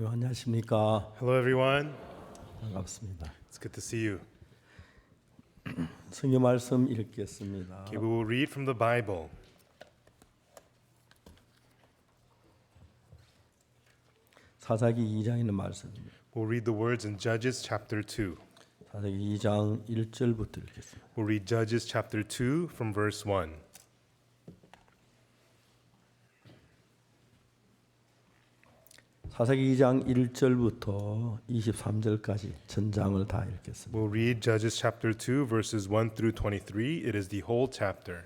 안녕하십니까. Hello, everyone. 반갑습니다. It's good to see you. 성경 말씀 읽겠습니다. Okay, we will read from the Bible. 사사기 2장에 있는 말씀입니다. We'll read the words in Judges chapter 2. 사사기 2장 1절부터 읽겠습니다. We'll read Judges chapter 2 from verse 1. 사사기 2장 1절부터 23절까지 전장을 다 읽겠습니다. We'll read Judges chapter 2 verses 1 through 23. It is the whole chapter.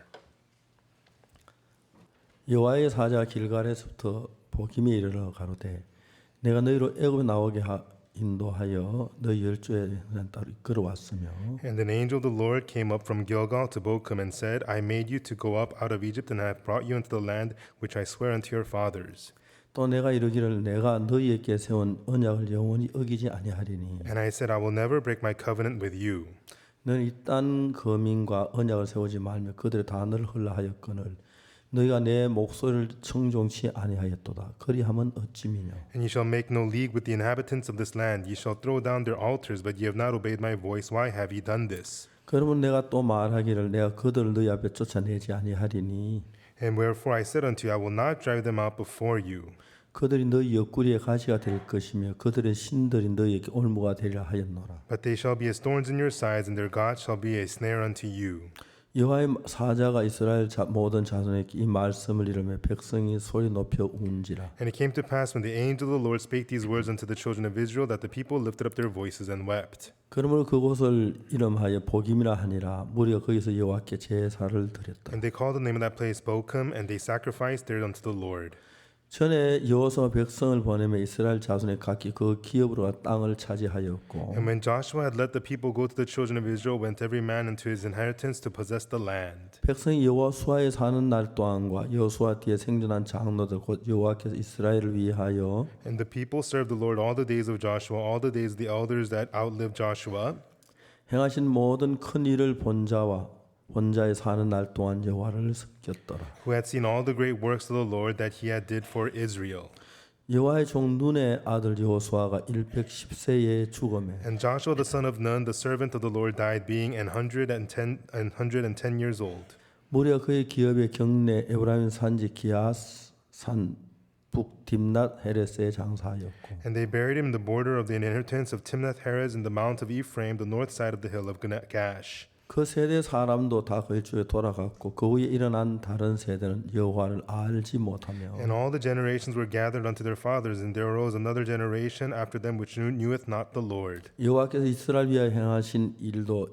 여호와의 사자 길갈에서부터 보김에 이르러 가로되 내가 너희로 애굽에 나오게 인도하여 너희 열조에 따로 이끌어왔으며 And an angel of the Lord came up from Gilgal to Bochum and said, I made you to go up out of Egypt and I have brought you into the land which I swear unto your fathers. 또 내가 이르기를 내가 너희에게 세운 언약을 영원히 어기지 아니하리니 And I said, I will never break my covenant with you. 너는 이딴 거민과 언약을 세우지 말며 그들의 단어를 흘러 하였거늘 너희가 내 목소리를 청종치 아니하였도다. 그리하면 어찌미뇨. And ye shall make no league with the inhabitants of this land. Ye shall throw down their altars, but ye have not obeyed my voice. Why have ye done this? 그러면 내가 또 말하기를 내가 그들을 너희 앞에 쫓아내지 아니하리니 And wherefore I said unto you, I will not drive them out before you. 그들이 너희 옆구리에 가시가 될 것이며 그들의 신들이 너희에게 올무가 되리라 하였노라. But they shall be as thorns in your sides, and their God shall be a snare unto you. 여호와의 사자가 이스라엘 모든 자손에게 이 말씀을 이르며 백성이 소리 높여 운지라. And it came to pass when the angel of the Lord spake these words unto the children of Israel that the people lifted up their voices and wept. 그러므로 그곳을 이름하여 보김이라 하니라. 무리가 거기서 여호와께 제사를 드렸다. And they called the name of that place Bochum, and they sacrificed there unto the Lord. 전에 여호수아 백성을 보내며 이스라엘 자손의 각기 그 기업으로 땅을 차지하였고 And when Joshua had let the people go to the children of Israel, went every man into his inheritance to possess the land. 백성이 여호수아에 사는 날 동안과 여호수아 뒤에 생존한 장로들 곧 여호와께서 이스라엘을 위하여 And the people served the Lord all the days of Joshua, all the days of the elders that outlived Joshua. 행하신 모든 큰 일을 본 자에 사는 날 동안 여호와를 섬겼더라. Who had seen all the great works of the Lord that he had did for Israel. 여호와의 종 눈의 아들 여호수아가 110세에 죽음에 And Joshua the son of Nun, the servant of the Lord, died, being 110 years old. 무리가 그의 기업의 경내 에브라임 산지 기아산 북 딥낫 헤레스에 장사하였고 And they buried him in the border of the inheritance of Timnath-Heres in the mount of Ephraim, the north side of the hill of Gash. 그 세대 사람도 다 그 일주에 돌아갔고 그 후에 일어난 다른 세대는 여호와를 알지 못하며 And all the generations were gathered unto their fathers, and there arose another generation after them which kneweth not the Lord, 여호와께서 이스라엘 위하여 행하신 일도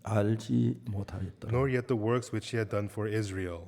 알지 못하였더라. nor yet the works which he had done for Israel.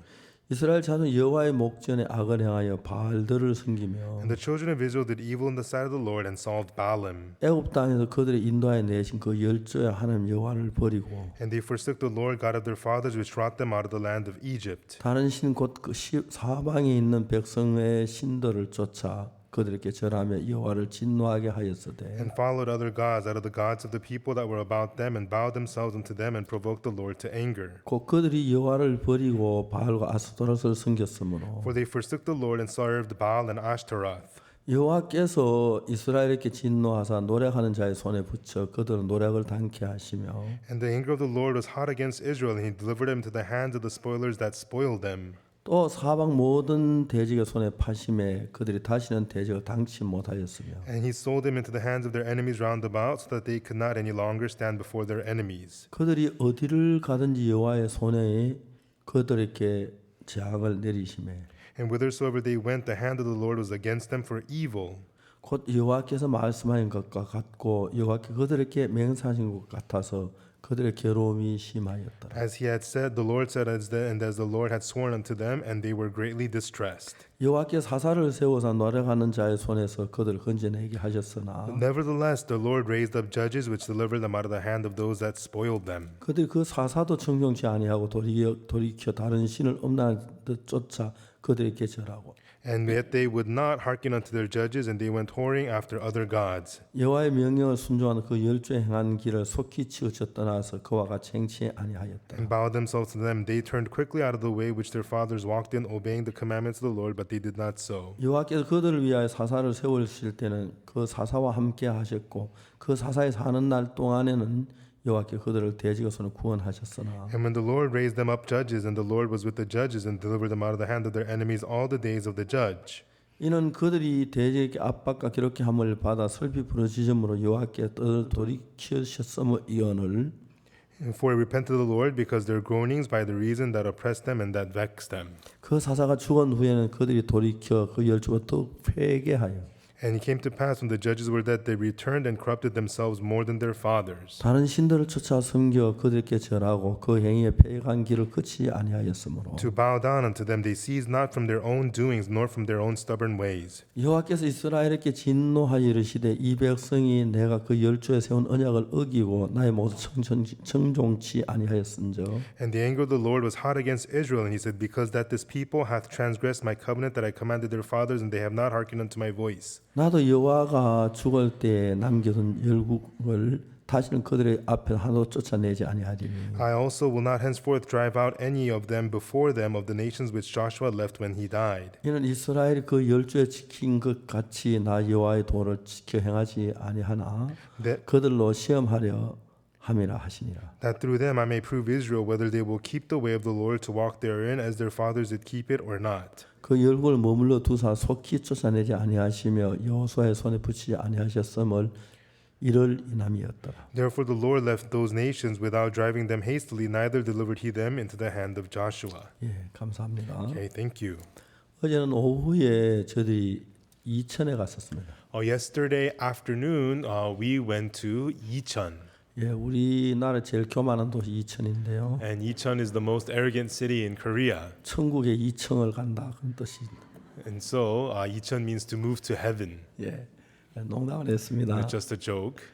이스라엘 자손 여호와의 목전에 악을 행하여 바알들을 섬기며 And the children of Israel did evil in the sight of the Lord, and served Baalim. 애굽 땅에서 그들의 인도하여 내신 그 열조의 하나님 여호와를 버리고 And they forsook the Lord God of their fathers, which brought them out of the land of Egypt. 다른 신 곧 그 사방에 있는 백성의 신들을 쫓아 그들에게 절하며 여호와를 진노하게 하였으되 And followed other gods out of the gods of the people that were about them, and bowed themselves unto them, and provoked the Lord to anger. 곧 그들이 여호와를 버리고 바알과 아스토롯을 섬겼으므로 For they forsook the Lord, and served Baal and Ashtaroth. 여호와께서 이스라엘에게 진노하사 노력하는 자의 손에 붙여 그들은 노력을 당케 하시며 And the anger of the Lord was hot against Israel, and he delivered him into the hands of the spoilers that spoiled them. 또 사방 모든 대적의 손에 파심에 그들이 다시는 대적을 당치 못하였으며 And he sold them into the hands of their enemies round about, so that they could not any longer stand before their enemies. 그들이 어디를 가든지 여호와의 손에 그들에게 재앙을 내리시매 And whithersoever they went, the hand of the Lord was against them for evil. 곧 여호와께서 말씀하신 것과 같고 여호와께 그들에게 맹세하신 것 같아서 그들의 괴로움이 심하였더라. As he had said, the Lord said, and as the Lord had sworn unto them, and they were greatly distressed. 여호와께 사사를 세워서 노력하는 자의 손에서 그들을 건져내게 하셨으나 Nevertheless, the Lord raised up judges which delivered them out of the hand of those that spoiled them. 그들이 그 사사도 청종치 아니하고 돌이켜 다른 신을 음란한 듯 쫓아 그들에게 절하고 And yet they would not hearken unto their judges, and they went whoring after other gods. 여호와의 명령을 순종하는 그 열조에 행한 길을 속히 치우쳐 떠나서 그와 같이 행치 아니하였다. And bowed themselves to them. They turned quickly out of the way which their fathers walked in, obeying the commandments of the Lord, but they did not so. 여호와께서 그들을 위하여 사사를 세우실 때는 그 사사와 함께 하셨고 그 사사에 사는 날 동안에는 여호와께 그들을 대적에서는 구원하셨으나 And when the Lord raised them up judges, and the Lord was with the judges and delivered them out of the hand of their enemies all the days of the judge. 이는 그들이 대적의 압박과 괴롭힘을 받아 슬피 부르짖음으로 여호와께 돌이키셨음이오늘 For they repented of the Lord because their groanings by the reason that oppressed them and that vexed them. 그 사사가 죽은 후에는 그들이 돌이켜 그 열조가 더욱 회개하여 And it came to pass when the judges were dead, they returned and corrupted themselves more than their fathers. 다른 신들을 쫓아 섬겨 그들께 절하고 그 행위에 패역한 길을 그치지 아니하였으므로 To bow down unto them, they ceased not from their own doings, nor from their own stubborn ways. 여호와께서 이스라엘에게 진노하여 이르시되 이 백성이 내가 그 열조에 세운 언약을 어기고 나의 모든 청종치 아니하였은즉 And the anger of the Lord was hot against Israel, and he said, Because that this people hath transgressed my covenant that I commanded their fathers, and they have not hearkened unto my voice. 나도 여호와가 죽을 때 남겨둔 열국을 다시는 그들의 앞에 하나도 쫓아내지 아니하리니 I also will not henceforth drive out any of them before them of the nations which Joshua left when he died. 이는 이스라엘이 그 열조에 지킨 것 같이 나 여호와의 도를 지켜 행하지 아니하나 That, 그들로 시험하려 함이라 하시니라. that through them I may prove Israel whether they will keep the way of the Lord to walk therein as their fathers did keep it or not. 그 열국을 머물러 두사 속히 쫓아내지 아니하시며 여호수아의 손에 붙이지 아니하셨음을 이를 인함이었더라. Therefore the Lord left those nations without driving them hastily, neither delivered he them into the hand of Joshua. 예, 감사합니다. Okay, thank you. 어제는 오후에 저희들이 이천에 갔었습니다. Yesterday afternoon, we went to Icheon. 예, 우리나라 제일 교만한 도시 이천인데요. And Icheon is the most arrogant city in Korea. 천국의 이천을 간다 그런 뜻이. And so Icheon means to move to heaven. 예, 농담을 했습니다. It's just a joke.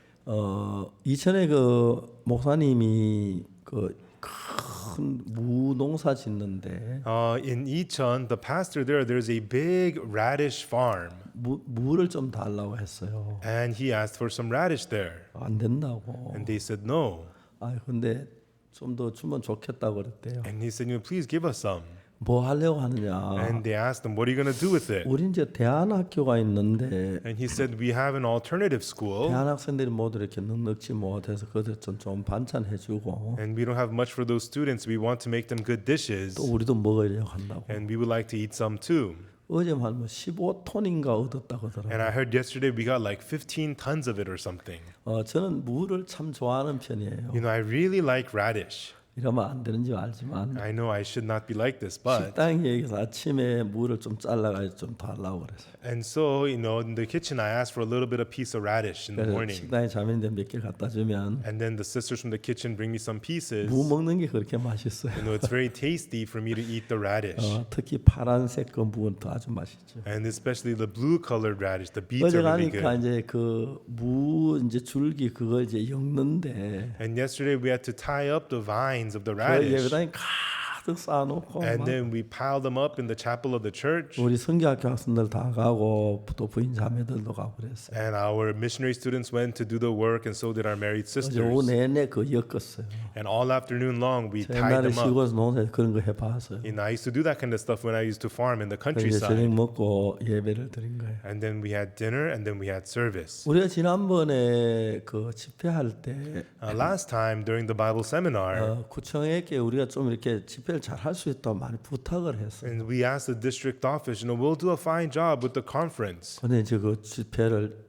이천에 그 목사님이 그 큰 무농사 짓는데 In Icheon, the pastor there's a big radish farm. 물을 좀 달라고 했어요. And he asked for some radish there. 안 된다고. And they said no. 아 근데 좀 더 주면 좋겠다고 그랬대요. And he said, please give us some. 뭐 하려고 하느냐? And they asked him, what are you going to do with it? 우리 이제 대안학교가 있는데 And he said, we have an alternative school. 대안학생들이 모두 이렇게 넉넉지 못해서 그들 좀 반찬해주고 And we don't have much for those students. We want to make them good dishes. 또 우리도 먹으려고 한다고. And we would like to eat some too. 어제만 뭐 15톤인가 얻었다고 And 하더라고요. I heard yesterday we got like 15 tons of it or something. 저는 무를 참 좋아하는 편이에요. You know, I really like radish. 이러면 안 되는 줄 알지만 I know I should not be like this, but 식당에 여기서 아침에 무를 좀 잘라가지고 좀 달라고 그래서 and so in the kitchen I asked for a little bit of piece of radish in the 그래서 morning. 식당에 자매님들 몇 개 갖다 주면 And then the sisters from the kitchen bring me some pieces. 무 먹는 게 그렇게 맛있어요. It's very tasty for me to eat the radish. 특히 파란색 그 무는 또 아주 맛있죠. And especially the blue colored radish, the beets 어제 are really 가니까 good. 이제 그 무 이제 줄기 그거 이제 엮는데 And yesterday we had to tie up the vines of the 그 radish. 예배당에 가득 쌓아놓고 And 막 then we piled them up in the chapel of the church. 우리 성교학교 학생들 다 가고 또 부인 자매들도 가고 그랬어요. And our missionary students went to do the work, and so did our married 어제 오후 sisters. 내내 그 엮었어요. And all afternoon long we tied 옛날에 them up. 시골에서 농사에서 그런 거 해봤어요. And I used to do that kind of stuff when I used to farm in the 그래서 이제 저녁 countryside. 먹고 예배를 드린 거예요. And then we had dinner, and then we had service. 우리가 지난번에 그 집회할 때 Last time during the Bible seminar, 구청에게 우리가 좀 이렇게 집회를 잘 할 수 있다고 많이 부탁을 했어요. and we asked the district office, we'll do a fine job with the conference. 근데 이제 그 집회를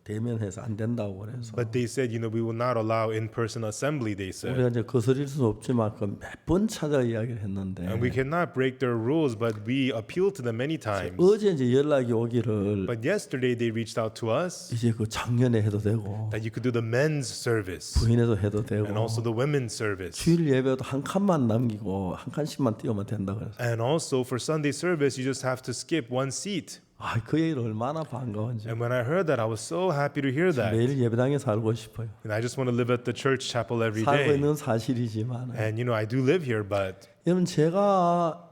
대면해서 안 된다고 그래서 But they said, we will not allow in-person assembly, they said. 우리가 이제 거스릴 수는 없지만 그 몇 번 찾아 이야기를 했는데 And we cannot break their rules, but we appealed to them many times. 어제 이제 연락이 오기를 But yesterday they reached out to us 이제 그 작년에 해도 되고 that you could do the men's service 부인에도 해도 되고 and also the women's service. 주일 예배도 한 칸만 남기고 한 칸씩만 띄우면 된다 그래서 And also for Sunday service, you just have to skip one seat. 그 얘기를 얼마나 반가운지 And when I heard that, I was so happy to hear that. 매일 예배당에 살고 싶어요. And I just want to live at the church chapel every 살고 day. 있는 사실이지만 And I do live here, but 여러분 제가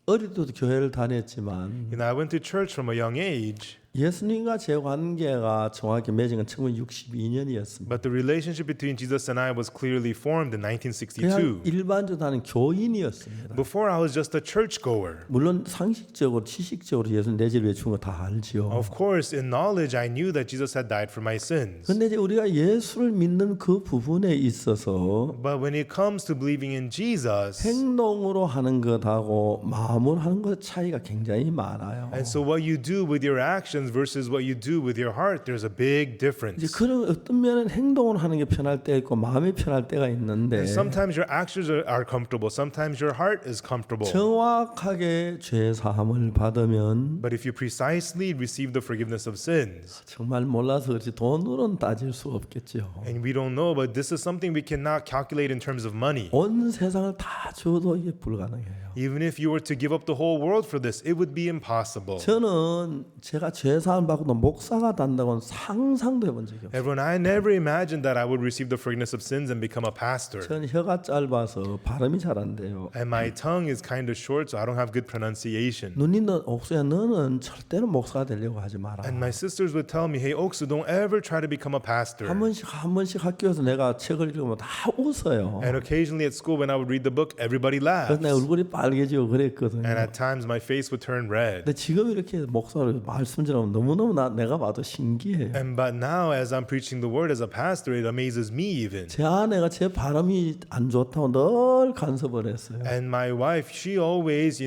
어릴 때도 교회를 다녔지만 I went to church from a young age, 예수님과 제 관계가 정확히 맺은 건 1962년이었습니다. but the relationship between Jesus and I was clearly formed in 그냥 1962. 일반적으로 다니는 교인이었습니다. Before I was just a churchgoer. 물론 상식적으로 지식적으로 예수님 내 죄를 죽은 거 다 알지요. Of course, in knowledge, I knew that Jesus had died for my sins. 근데 이제 우리가 예수를 믿는 그 부분에 있어서 But when it comes to believing in Jesus, 행동으로 하는 것하고 마음으로 하는 것 차이가 굉장히 많아요. and so what you do with your actions versus what you do with your heart, there's a big 이제 difference. 그런 어떤 면은 행동으로 하는 게 편할 때 있고 마음이 편할 때가 있는데 And sometimes your actions are comfortable, sometimes your heart is comfortable. 정확하게 죄 사함을 받으면 But if you precisely receive the forgiveness of sins, 정말 몰라서 그렇지 돈으로는 따질 수 없겠죠. and we don't know, but this is something we cannot calculate in terms of money. 온 세상을 다 줘도 이게 불가능해요. Even if you were to give up the whole world for this, it would be impossible. 저는 제가 죄 사함 받고도 목사가 된다고는 상상도 해본 적이 없어요. Everyone, I never imagined that I would receive the forgiveness of sins and become a pastor. 저는 혀가 짧아서 발음이 잘 안 돼요. And my tongue is kind of short, so I don't have good pronunciation. 누님도 옥수야 너는 절대로 목사가 되려고 하지 마라. And my sisters would tell me, hey, Oksu, don't ever try to become a pastor. 한 번씩 학교에서 내가 책을 읽으면 다 웃어요. And occasionally at school, when I would read the book, everybody 그래서 내 laughs. 얼굴이 빨개지고 그랬거든요. And at times, my face would turn red. 근데 지금 이렇게 목사로 말씀 들으면 너무너무 내가 봐도 신기해요. But now, as I'm preaching the word as a pastor, it amazes me even. 제 아내가 제 발음이 안 좋다고 늘 간섭을 했어요. And my wife, she always,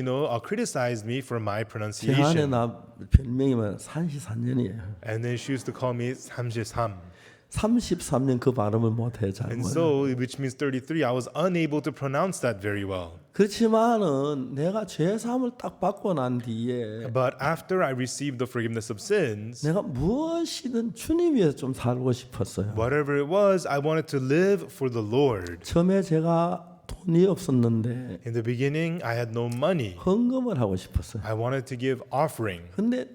criticized me for my 제 아내 pronunciation. 나 별명이면 산시산년이에요. And then she used to call me 삼시삼. 33년 그 발음을 못해 잘 And 못해. so, which means 33, I was unable to pronounce that very well. 그렇지만은 내가 죄 사함을 딱 받고 난 뒤에 But after I received the forgiveness of sins, 내가 무엇이든 주님 위해서 좀 살고 싶었어요. whatever it was, I wanted to live for the Lord. 처음에 제가 돈이 없었는데 In the beginning, I had no money. 헌금을 하고 싶었어요. I wanted to give offering. 근데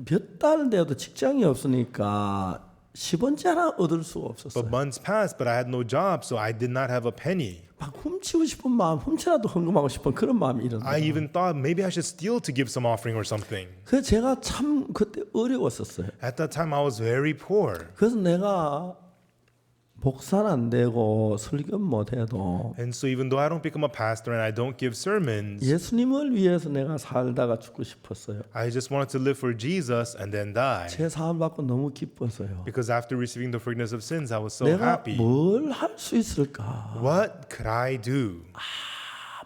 몇 달 돼도 직장이 없으니까 10원째 하나 얻을 수가 But 없었어요. months passed, but I had no job, so I did not have a penny. 막 훔치고 싶은 마음, 훔쳐라도 헌금하고 싶은 그런 마음이 I 일어나요. even thought maybe I should steal to give some offering or something. 그래서 제가 참 그때 어려웠었어요. At that time, I was very poor. 그래서 내가 목사는 안 되고 설교 못 해도 And so even though I don't become a pastor and I don't give sermons, 예수님을 위해서 내가 살다가 죽고 싶었어요. I just wanted to live for Jesus and then die. 제 사함 받고 너무 기뻤어요. Because after receiving the forgiveness of sins, I was so 내가 happy. 뭘 할 수 있을까? What could I do?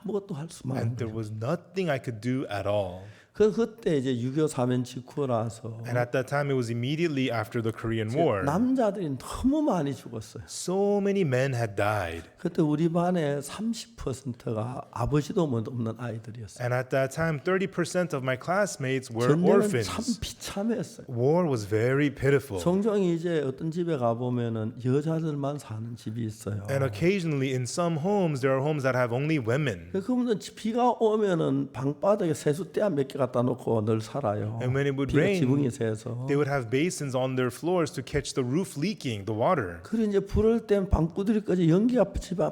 아무것도 할 수만 And 없는 there 거예요. was nothing I could do at all. 그때 이제 6.25 사면 직후라서 And at that time, it was immediately after the Korean War. 남자들이 너무 많이 죽었어요. So many men had died. 그때 우리 반에 30%가 아버지도 없는 아이들이었어요. And at that time, 30% of my classmates were 전쟁은 orphans. 참 비참했어요. War was very pitiful. 종종 이제 어떤 집에 가 보면은 여자들만 사는 집이 있어요. And occasionally, in some homes, there are homes that have only women. 그분은 비가 오면은 방바닥에 세숫대 몇 개 갖다 놓고 늘 살아요. And when it would 비가 rain, 지붕이 새서. they would have basins on their floors to catch the roof leaking, the water. 그리고 이제 불을 땐 방구들이까지 연기가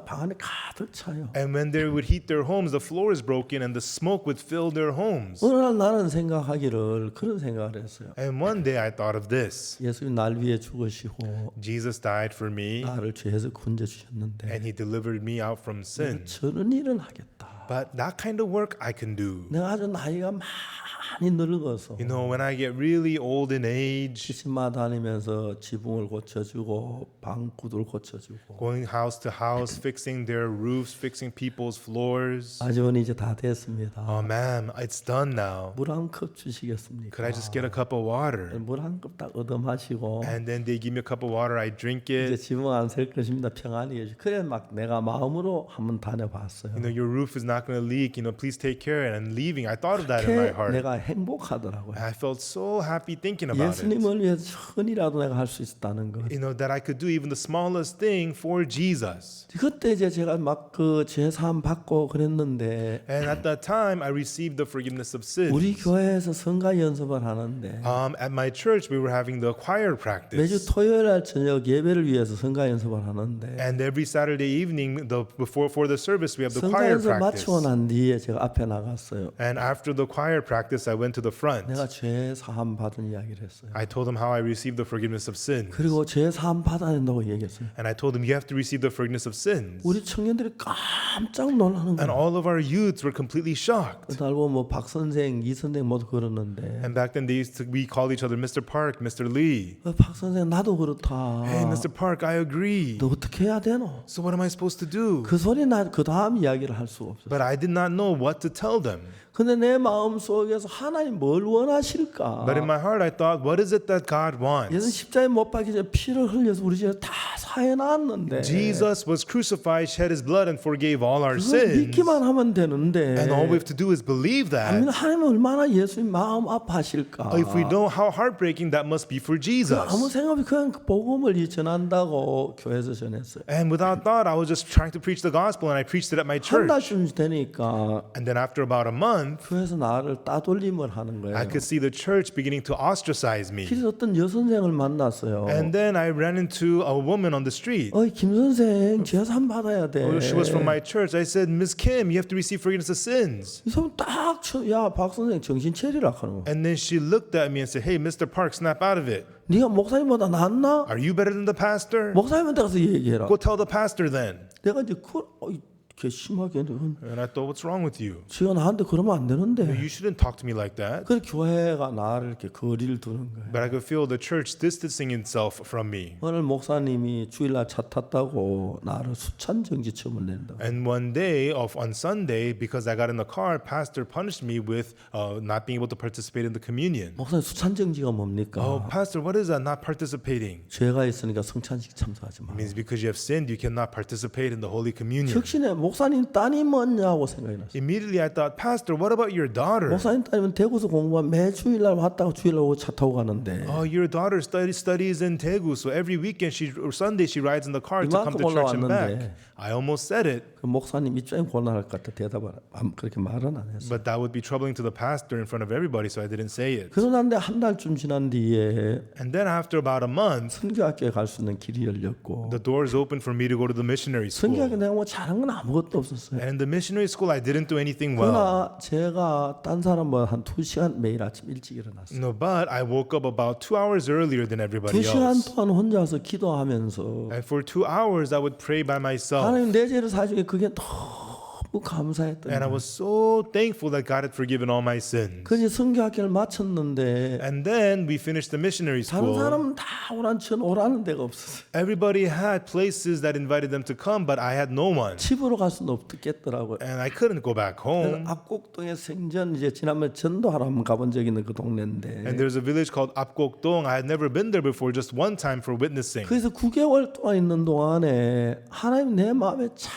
방 안에 가득 차요. And when they would heat their homes, the floor is broken and the smoke would fill their homes. 어느 날 나는 생각하기를 그런 생각을 했어요. And one day I thought of this. 예수님 날 위해 죽으시고 Jesus died for me 나를 죄에서 건져 주셨는데 and he delivered me out from sin. 저런 일은 하겠다. But that kind of work I can do. 내가 아주 나이가 많이 늙어서 You know, when I get really old in age, 집마 다니면서 지붕을 고쳐주고 방구들 고쳐주고 going house to house, fixing their roofs, fixing people's floors. 아주머니 이제 다 됐습니다. Oh, ma'am, it's done now. 물 한 컵 주시겠습니까? Could I just get a cup of water? 물 한 컵 딱 얻어 마시고 And then they give me a cup of water, I drink 이제 it. 지붕 안 셀 것입니다. 평안히 해주. 그래 막 내가 마음으로 한번 다녀봤어요. You know, your roof is not going to leak. You know, please take care. And leaving, I thought of that in my 그렇게 heart. 내가 행복하더라고요. And I felt so happy thinking about it. 예수님을 위해서 천이라도 내가 할 수 있다는 것. You know, that I could do even the smallest thing for Jesus. 그때 이제 제가 막 그 죄사함 받고 그랬는데 And at that time, I received the forgiveness of 우리 sins. 교회에서 성가 연습을 하는데 At my church, we were having the choir 매주 practice. 토요일 날 저녁 예배를 위해서 성가 연습을 하는데 And every Saturday evening, for the service, we have the 성가 choir 연습 practice. 마치고 치고 난 뒤에 제가 앞에 나갔어요. And after the choir practice, I went to the front. 내가 죄 사함 받은 이야기를 했어요. I told them how I received the forgiveness of sins. 그리고 죄 사함 받아야 된다고 얘기했어요. And I told them, you have to receive the forgiveness of sins. 우리 청년들이 깜짝 놀라는 And 거예요. all of our youths were completely shocked. 그날 보면 박 선생, 이 선생 모두 그러는데 And back then, we called each other Mr. Park, Mr. Lee. 박 선생 나도 그렇다. Hey, Mr. Park, I agree. 너 어떻게 해야 되노? So what am I supposed to do? 그 소리 나 그 다음 이야기를 할 수가 없었어요. But I did not know what to tell them. 근데 내 마음 속에서 하나님 뭘 원하실까? But in my heart, I thought, what is it that God 예수 wants? 십자가에 못 박히기 전에 피를 흘려서 우리 죄를 다 사해놨는데 Jesus was crucified, shed his blood, and forgave all our 그걸 sins. 믿기만 하면 되는데 And all we have to do is believe 아니, that. 하나님은 얼마나 예수님 마음 아파하실까? If we know how heartbreaking that must be for Jesus. 아무 생각 없이 그냥 그 복음을 전한다고 교회에서 전했어요. And without thought, I was just trying to preach the gospel, and I preached it at my 한 church. 달쯤 되니까 And then after about a month, 교회에서 나를 따돌림을 하는 거예요. I could see the church beginning to ostracize me. 길에서 어떤 여선생을 만났어요. And then I ran into a woman on the street. 어이 김 선생 죄산 받아야 돼. She was from my church. I said, Miss Kim, you have to receive forgiveness of sins. 이 사람 딱야박 선생 정신 차리라 하는 거. And then she looked at me and said, hey, Mr. Park, snap out of it. 네가 목사님보다 낫나? Are you better than the pastor? 목사님한테 가서 얘기해라. Go tell the pastor then. 내가 이제 괘씸하게 And I thought, what's wrong with you? 지가 나한테 그러면 안 되는데. You shouldn't talk to me like that. 그래 교회가 나를 이렇게 거리를 두는 거예요. But I could feel the church distancing itself from me. 오늘 목사님이 주일날 차 탔다고 나를 수찬 정지처분을 낸다. And one day, on Sunday, because I got in the car, pastor punished me with not being able to participate in the communion. 목사님 수찬 정지가 뭡니까? Oh, pastor, what is that? Not participating. 죄가 있으니까 성찬식 참석하지 마. It means because you have sinned, you cannot participate in the Holy Communion. 혁신에 목사님 따님 뭐냐고 생각이 났어요. Immediately I thought, Pastor, what about your daughter? 목사님 따님은 대구에서 공부한 매 주일날 왔다가 주일날 오고 차 타고 가는데 Oh, your daughter studies in Daegu, so every weekend or Sunday she rides in the car to come to church and back. I almost said it, 그 목사님 입장이 곤란할 것 같아 대답을 그렇게 말은 안 했어. but that would be troubling to the pastor in front of everybody, so I didn't say it. 그러는데 한 달쯤 지난 뒤에 And then after about a month, 선교학교에 갈 수 있는 길이 열렸고 the doors opened for me to go to the missionary 선교학교 school. 내가 뭐 잘한 건 아무것도 없었어요. And in the missionary school, I didn't do anything well. 그러나 제가 딴 사람보다 한 2시간 매일 아침 일찍 일어났어요. No, but I woke up about 2 hours earlier than everybody 2시간 else. 동안 혼자서 기도하면서 And for 2 hours, I would pray by myself. 하나님 내 죄를 사주게 그게 너무 감사했던 And I 거예요. was so thankful that God had forgiven all my sins. 그래서 선교학교를 마쳤는데 And then we finished the missionary 다른 school. 사람은 다 오라는 데가 없었어요. Everybody had places that invited them to come, but I had no one. 집으로 갈 수는 없겠더라고요. And I couldn't go back home. 압곡동에 생전 이제 지난번에 전도하러 한번 가본 적이 있는 그 동네인데 And there's a village called Apgokdong. I had never been there before, just one time for witnessing. 그래서 9개월 동안 있는 동안에 하나님 내 마음에 참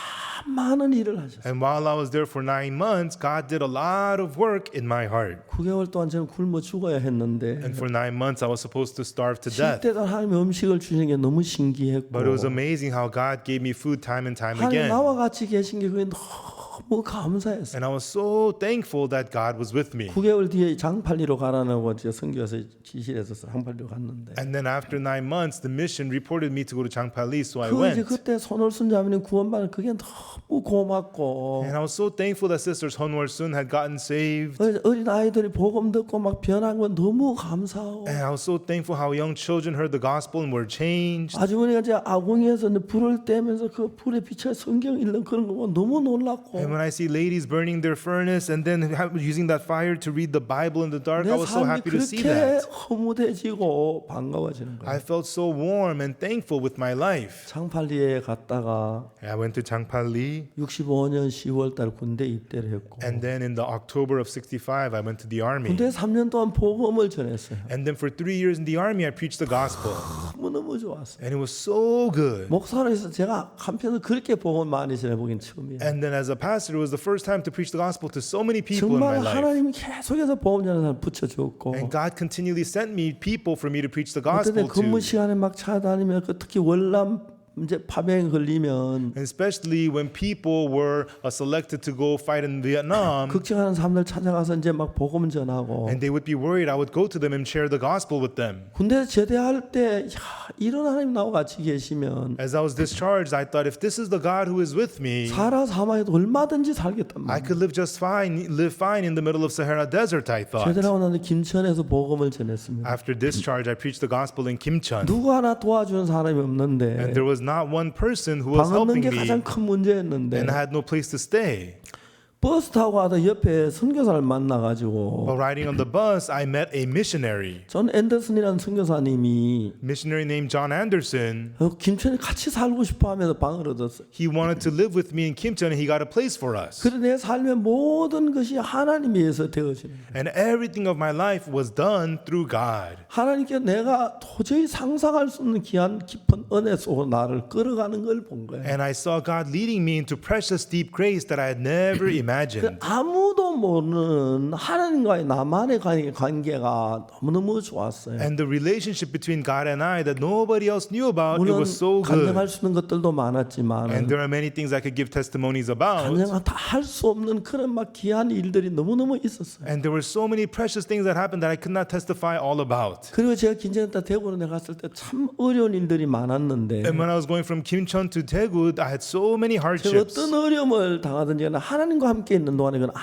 많은 일을 하셨어요. And while I was there for 9 months, God did a lot of work in my heart. 9개월 동안 저는 굶어 죽어야 했는데 And for 9 months, I was supposed to starve to death. 실제로 하나님이 음식을 주시는 게 너무 신기했고 But it was amazing how God gave me food time and time 하나님 again. 나와 같이 계신 게 그게 너무 감사했어요. And I was so thankful that God was with me. 9개월 뒤에 장팔리로 가라는 제가 선교에서 지시해서 장팔리로 갔는데 And then after 9 months, the mission reported me to go to Changpali, so I 그 이제 went. 그때 손월순 자매님 구원받은 그게 너무 고맙고 And I was so thankful that sisters Honwar Sun had gotten saved. 어린 아이들이 복음 듣고 막 변한 건 너무 감사하고 And I was so thankful how young children heard the gospel and were changed. 아주머니가 이제 아궁이에서 불을 떼면서 그 불에 비춰 성경 읽는 그런 거 보고 너무 놀랐고 And when I see ladies burning their furnace and then using that fire to read the Bible in the dark, I 내 was so 삶이 happy to see 그렇게 that. 허무해지고 반가워지는 거예요. I felt so warm and thankful with my life. 장팔리에 갔다가 I went to Changpali, 65년 10월 달 군대 입대를 했고 and then in the October of 65, I went to the army. 군대 3년 동안 복음을 전했어요. And then for 3 years in the army, I preached the gospel. 너무너무 좋았어요. And it was so good. 목사로서 제가 한편으로 그렇게 복음 많이 전해보긴 처음이에요. And then as a pastor, it was the first time to preach the gospel to so many people in my 정말 life. 하나님이 계속해서 복음 전하는 사람 붙여줬고 And God continually sent me people for me to preach the 어떤 때 gospel 근무 to. 시간에 막 찾아다니면 그 특히 월남 이제 파병에 걸리면 And especially when people were selected to go fight in Vietnam, 걱정하는 사람들 찾아가서 이제 막 복음 전하고 and they would be worried, I would go to them and share the gospel with them. 군대 제대할 때 이런 하나님 나와 같이 계시면 As I was discharged, I thought, if this is the God who is with me, 사라 사마에도 얼마든지 살겠단 I 말이에요. could live fine in the middle of Sahara Desert, I thought. 제대하고 나서 김천에서 복음을 전했습니다. After discharge, I preached the gospel in Kimcheon, 누구 하나 도와주는 사람이 없는데 and there was not one person who was 방 없는 helping 게 me, 가장 큰 문제였는데 and I had no place to stay. 버스 타고 가다 옆에 선교사를 만나가지고 While riding on the bus, I met a missionary, 존 앤더슨이라는 선교사님이 missionary named John Anderson. 김천에 같이 살고 싶어하면서 방을 얻었어요. He wanted to live with me in Kimcheon, and he got a place for us. 그래 내 삶의 모든 것이 하나님에 의해서 되어지는 거예요. And everything of my life was done through God. 하나님께 내가 도저히 상상할 수 없는 귀한 깊은 은혜 속으로 나를 끌어가는 걸 본 거예요. And I saw God leading me into precious deep grace that I had never imagined. 아무도 모르는 하나님과의 나만의 관계가 너무너무 좋았어요. And the relationship between God and I that nobody else knew about, it 물론 was so good. 간증할 수 있는 것들도 많았지만 And there are many things I could give testimonies about. 간증 다 할 수 없는 그런 막 귀한 일들이 너무너무 있었어요. And there were so many precious things that happened that I could not testify all about. 그리고 제가 김천에다 대구로 내갔을 때 참 어려운 일들이 많았는데 And when I was going from Kimcheon to Daegu, I had so many 제가 hardships. 어떤 어려움을 당하든지 하나님과 함께 있는 동안에 그건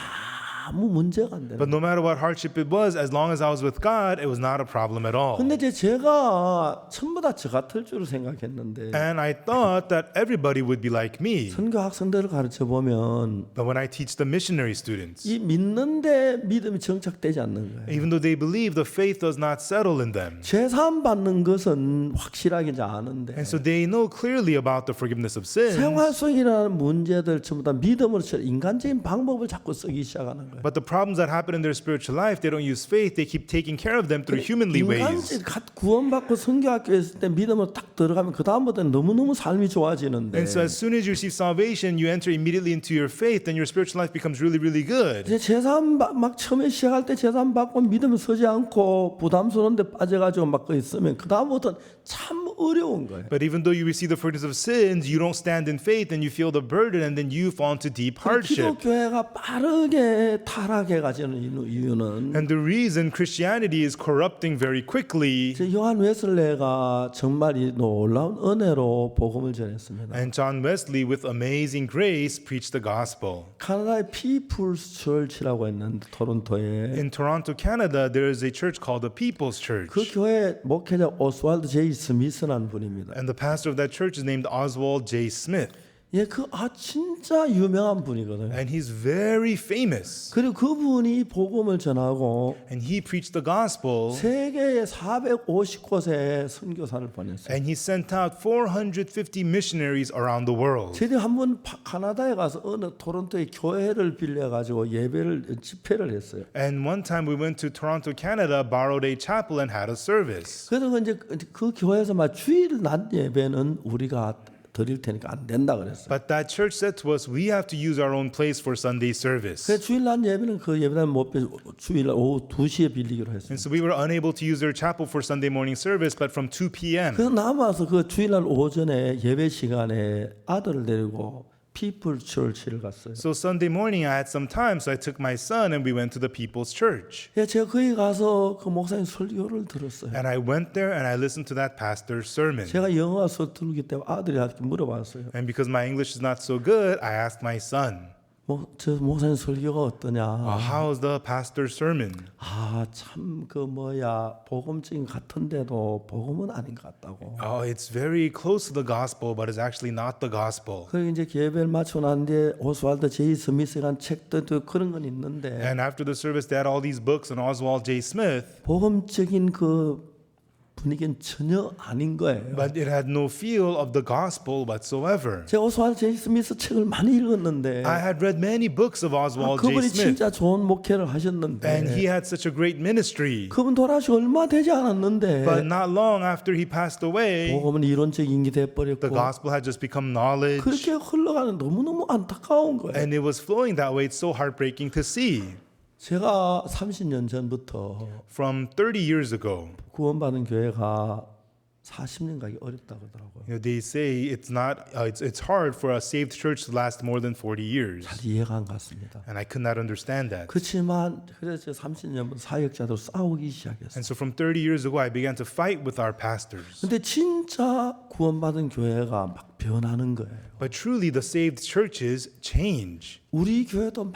아무 문제가 안 되는 But no matter what hardship it was, as long as I was with God, it was not a problem at all. 근데 제가 전부 다 저 같을 줄 생각했는데 And I thought that everybody would be like me. 선교 학생들을 가르쳐 보면 But when I teach the missionary students, 이 믿는데 믿음이 정착되지 않는 거예요. even though they believe, the faith does not settle in them. 죄사함 받는 것은 확실하게 이제 아는데 And so they know clearly about the forgiveness of sins. 생활 속에 일어나는 문제들 전부 다 믿음으로 처리, 인간적인 방법을 자꾸 쓰기 시작하는 거예요. But the problems that happen in their spiritual life, they don't use faith. They keep taking care of them through humanly ways. 인간적인 구원받고 선교학교에 있을 때 믿음으로 딱 들어가면 그 다음부터는 너무너무 삶이 좋아지는데 And so as soon as you receive salvation, you enter immediately into your faith, and your spiritual life becomes really, really good. 이제 제사함 막 처음에 시작할 때 제사함 받고 믿음을 서지 않고 부담스러운데 빠져가지고 막 있으면 그 다음부터는 참 어려운 거예요. But even though you receive the forgiveness of sins, you don't stand in faith, and you feel the burden, and then you fall into deep hardship. 기독교회가 빠르게 타락해가지는 이유는 And the reason Christianity is corrupting very quickly, 요한 웨슬레가 정말 이 놀라운 은혜로 복음을 전했습니다. and John Wesley, with amazing grace, preached the gospel. 카나다의 People's Church라고 있는데 토론토에 In Toronto, Canada, there is a church called the People's Church. 그 교회 목회자 오스왈드 제이 스미스라는 분입니다. And the pastor of that church is named Oswald J. Smith. 예, 진짜 유명한 분이거든요. And he's very famous. 그리고 그분이 복음을 전하고 And he preached the gospel. 세계에 450곳에 선교사를 보냈어요. And he sent out 450 missionaries around the world. 저희들이 한번 카나다에 가서 어느 토론토의 교회를 빌려가지고 집회를 했어요. And one time we went to Toronto, Canada, borrowed a chapel and had a service. 그래서 이제 그 교회에서 막 주일 낮 예배는 우리가 드릴 테니까 안 된다 그랬어요. But that church said to us, we have to use our own place for Sunday service. 그래서 주일 낮 예배는 그 예배당 못 빌, 주일 오후 2시에 빌리기로 했어요. And so we were unable to use their chapel for Sunday morning service, but from 2 p.m. 그래서 남아서 그 주일날 오전에 예배 시간에 아들을 데리고 People Church를 갔어요. So Sunday morning I had some time, so I took my son and we went to the People's Church. 예, 제가 거기 가서 그 목사님 설교를 들었어요. And I went there and I listened to that pastor's sermon. 제가 영어가 서툴기 때문에 아들이 이렇게 물어봤어요. And because my English is not so good, I asked my son, 저 목사님 설교가 어떠냐? how's the pastor's sermon? 참 복음적인 같은데도 복음은 아닌 것 같다고. Oh, it's very close to the gospel, but it's actually not the gospel. 그 이제 예배를 마치고 난 뒤에 오스왈드 제이 스미스가 한 책들도 그런 건 있는데 And after the service, they had all these books on Oswald J. Smith, 복음적인 그 분위기는 전혀 아닌 거예요. but it had no feel of the gospel whatsoever. 제가 오스왈드 제이 스미스 책을 많이 읽었는데 I had read many books of Oswald J. 그분이 Smith, 진짜 좋은 목회를 and 하셨는데 he had such a great ministry. 그분 돌아가시고 얼마 되지 않았는데 But not long after he passed away, 복음은 이론적인 게 the 돼버렸고 gospel had just become knowledge, 그렇게 흘러가는 너무너무 안타까운 거예요. and it was flowing that way. It's so heartbreaking to see. 제가 30년 전부터 From 30 years ago, 구원받은 교회가 40년 가기 어렵다 그러더라고요. You know, they say it's not it's hard for a saved church to last more than 40 years. 잘 이해가 안 갔습니다. And I could not understand that. 그렇지만 그래서 30년부터 사역자들 싸우기 시작했어요. And so from 30 years ago, I began to fight with our pastors. 근데 진짜 구원받은 교회가 막 변하는 거예요. But truly, the saved churches change. 우리 교회도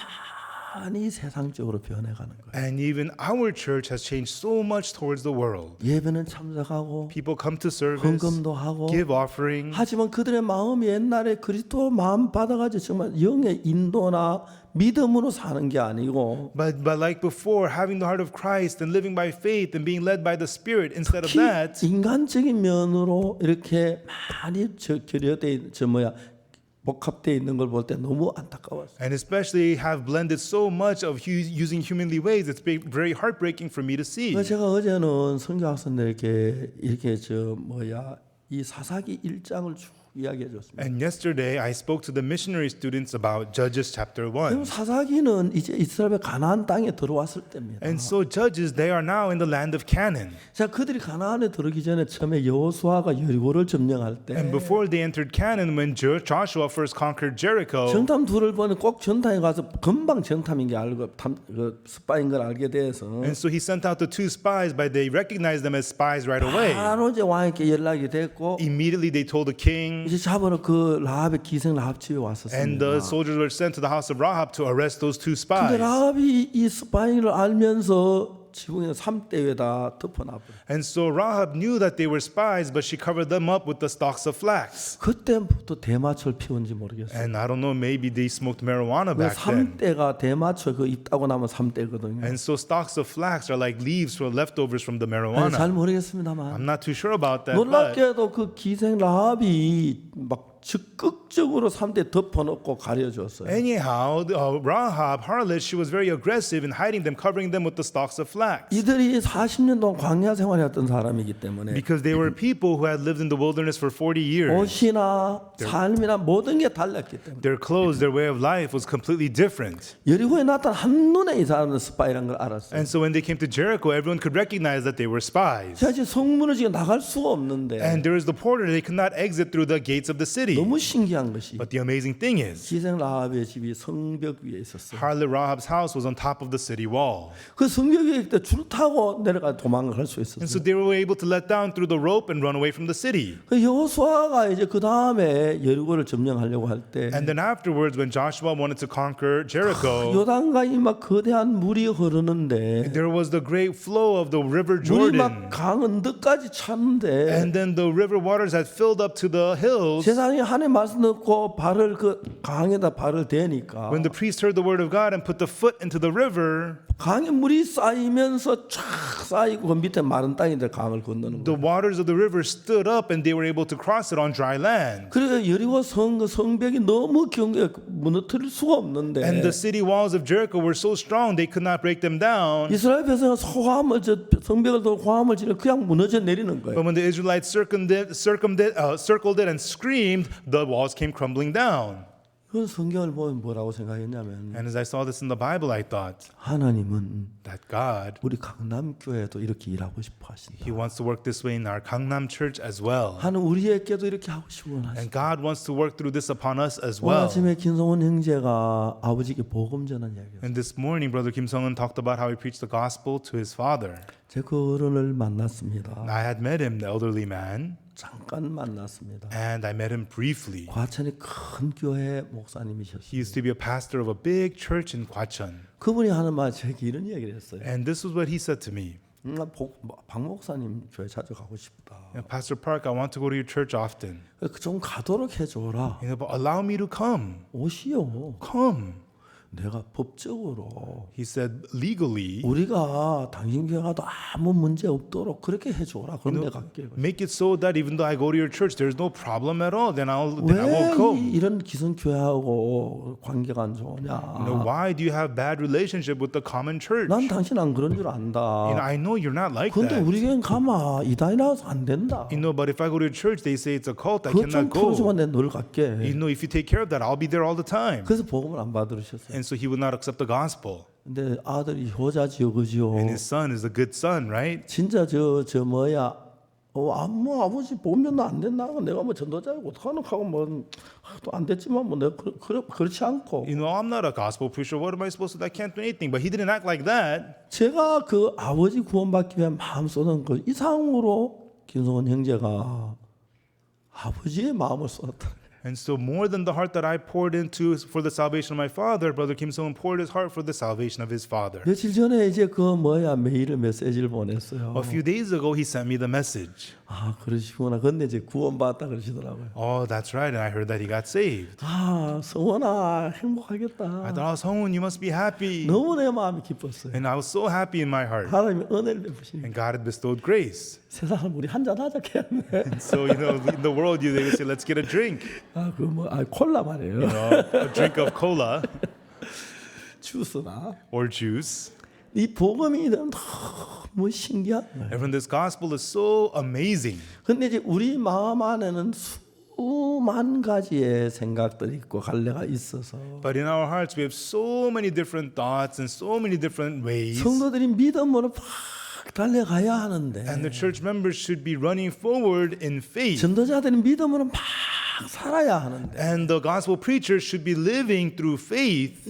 많이 세상적으로 변해가는 거예요. And even our church has changed so much towards the world. 예배는 참석하고 People come to service, 헌금도 하고 give offering, 하지만 그들의 마음이 옛날에 그리스도 마음 받아가지고 정말 영의 인도나 믿음으로 사는 게 아니고 but like before, having the heart of Christ and living by faith and being led by the Spirit. Instead of 특히 that, 인간적인 면으로 이렇게 많이 복합되어 있는 걸 볼 때 너무 안타까웠어요. and especially have blended so much of using humanly ways, it's very heartbreaking for me to see. 그래서 제가 어제는 선교학생들에게 이렇게 이 사사기 1장을 쭉 이야기해 줬습니다. And yesterday, I spoke to the missionary students about Judges chapter 1. 사사기는 이제 이스라엘 가나안 땅에 들어왔을 때입니다. And so Judges, they are now in the land of Canaan. 자, 그들이 가나안에 들어오기 전에 처음에 여호수아가 여리고를 점령할 때 And before they entered Canaan, when Joshua first conquered Jericho, 정탐 둘을 보니 꼭 전탐에 가서 금방 정탐인 게 알고 스파인 걸 알게 돼서 and so he sent out the two spies, but they recognized them as spies right away. 바로 이제 왕에게 연락이 됐고 Immediately they told the king, 이제 잡으러 그 라합의 기생 라합 집에 and 왔었습니다. the soldiers were sent to the house of Rahab to arrest those two 근데 spies. 라합이 이 스파인을 알면서 지붕에 삼대 위에다 덮어놔버려. And so Rahab knew that they were spies, but she covered them up with the stalks of flax. 그때부터 대마초를 피웠는지 모르겠어요. And I don't know, maybe they smoked marijuana 왜 back then. 삼대가 대마초 그 입다고 나면 삼대거든요. And so stalks of flax are like leaves or leftovers from the 잘 marijuana. 모르겠습니다만 I'm not too sure about that. But 놀랍게도 그 기생 라합이 막 적극적으로 삼대 덮어놓고 가려줬어요. anyhow, Rahab, harlot, she was very aggressive in hiding them, covering them with the stalks of flax. 이들이 40년 동안 광야 생활했던 사람이기 때문에 Because they were people who had lived in the wilderness for 40 years. 옷이나 삶이나 모든 게 달랐기 때문에 Their clothes, their way of life was completely different. 여리고에 나타난 한눈에 이 사람은 스파이라는 걸 알았어요. And so when they came to Jericho, everyone could recognize that they were spies. 자, 이제 성문을 지금 나갈 수가 없는데 And there is the porter, they could not exit through the gates of the city. 너무 신기한 것이 But the amazing thing is, 기생 라합의 집이 성벽 위에 있었어요. harlot Rahab's house was on top of the city wall. 그 성벽 위에 있을 때 줄 타고 내려가 도망갈 수 And so 있었어요. they were able to let down through the rope and run away from the city. 그 여호수아가 이제 그 다음에 여리고를 점령하려고 할 때 And then afterwards, when Joshua wanted to conquer Jericho, 요단강이 막 거대한 물이 흐르는데 there was the great flow of the river 물이 Jordan. 막 강 언덕까지 찼는데 And then the river waters had filled up to the hills. 세상에 하나님 말씀 듣고 발을 그 강에다 발을 대니까 When the priest heard the word of God and put the foot into the river, 강에 물이 쌓이면서 쫙 쌓이고 그 밑에 마른 땅인데 강을 건너는 the 거예요. waters of the river stood up and they were able to cross it on dry land. 그래서 여리고 성벽이 너무 무너뜨릴 수가 없는데 And the city walls of Jericho were so strong they could not break them down. 이스라엘 백성은 성벽을 돌고 호함을 지르 그냥 무너져 내리는 거예요. But when the Israelites circled it and screamed, the walls came crumbling down. 그 성경을 보면 뭐라고 생각했냐면 And as I saw this in the Bible, I thought 하나님은 that God, 우리 강남 교회도 이렇게 일하고 싶어 하신다. He wants to work this way in our Gangnam church as well. 하나님 우리에게도 이렇게 하고 싶어 하신다. And God wants to work through this upon us as 오늘 well. 아침에 김성훈 형제가 아버지께 복음 전한 이야기였어요. And this morning, Brother Kim Sung-un talked about how he preached the gospel to his father. 제 그 어른을 만났습니다. I had met him, the elderly man, 잠깐 만났습니다. and I met him briefly. 과천의 큰 교회 목사님이셨어요. He used to be a pastor of a big church in Gwacheon. 그분이 하는 말 제게 이런 얘기를 했어요. And this is what he said to me. 박 목사님 교회 자주 가고 싶다. Pastor Park, I want to go to your church often. 좀 가도록 해줘라. But allow me to come. 오시오. Come. 내가 법적으로 He said, legally, 우리가 당신 교회 가도 아무 문제 없도록 그렇게 해줘라. 그럼 내가 갈게. make it so that even though I go to your church, there's no problem at all. Then I will 왜 come. 이런 기성교회하고 관계가 안 좋으냐? Why do you have bad relationship with the common church? 난 당신 안 그런 줄 안다. I know you're not like 근데 that. 우리 교회는 가마 이단이라서 안 된다. But if I go to your church, they say it's a cult. I 그것 좀 cannot go. 풀어주면 내가 늘 갈게. If you take care of that, I'll be there all the time. 그래서 복음을 안 받으셨어요. And so he would not accept the gospel. 근데 아들이 효자지요, 그지요? And his son is a good son, right? 진짜 저 뭐야 뭐 아버지 보면 안 된다. 내가 뭐 전도자고 어떡하노 하고 뭐 또 안 됐지만 뭐 내가 그렇지 않고 You know, I'm not a gospel preacher. What am I supposed to do? I can't do anything. But he didn't act like that. 제가 그 아버지 구원받기 위한 마음 쏟은 그 이상으로 김성원 형제가 아버지의 마음을 쏟았다. And so more than the heart that I poured into for the salvation of my father, Brother Kim Seon poured his heart for the salvation of his father. 며칠 전에 이제 그 메일을 메시지를 보냈어요. A few days ago, he sent me the message. 아 그러시구나. 근데 이제 구원받았다 그러시더라고요. Oh, that's right. And I heard that he got saved. 아 성원아 I 행복하겠다. thought, oh, Seong-hoon, you must be happy. 너무 내 마음이 기뻤어요. And I was so happy in my heart. 하나님이 은혜를 베푸시니 And God had bestowed grace. 세상을 우리 한잔 하자 했네. So, you know, in the world, they would say, let's get a drink. 콜라 말이에요. A drink of cola 주스나 or juice. 이 복음이 너무 신기한 거예요. And from this gospel is so amazing. 근데 이제 우리 마음 안에는 수만 가지의 생각들이 있고 갈래가 있어서 But in our hearts, we have so many different thoughts and so many different ways. 성도들이 믿음으로 팍 달려가야 하는데 And the church members should be running forward in faith. 전도자들이 믿음으로 막 살아야 하는데 And the gospel preachers should be living through faith.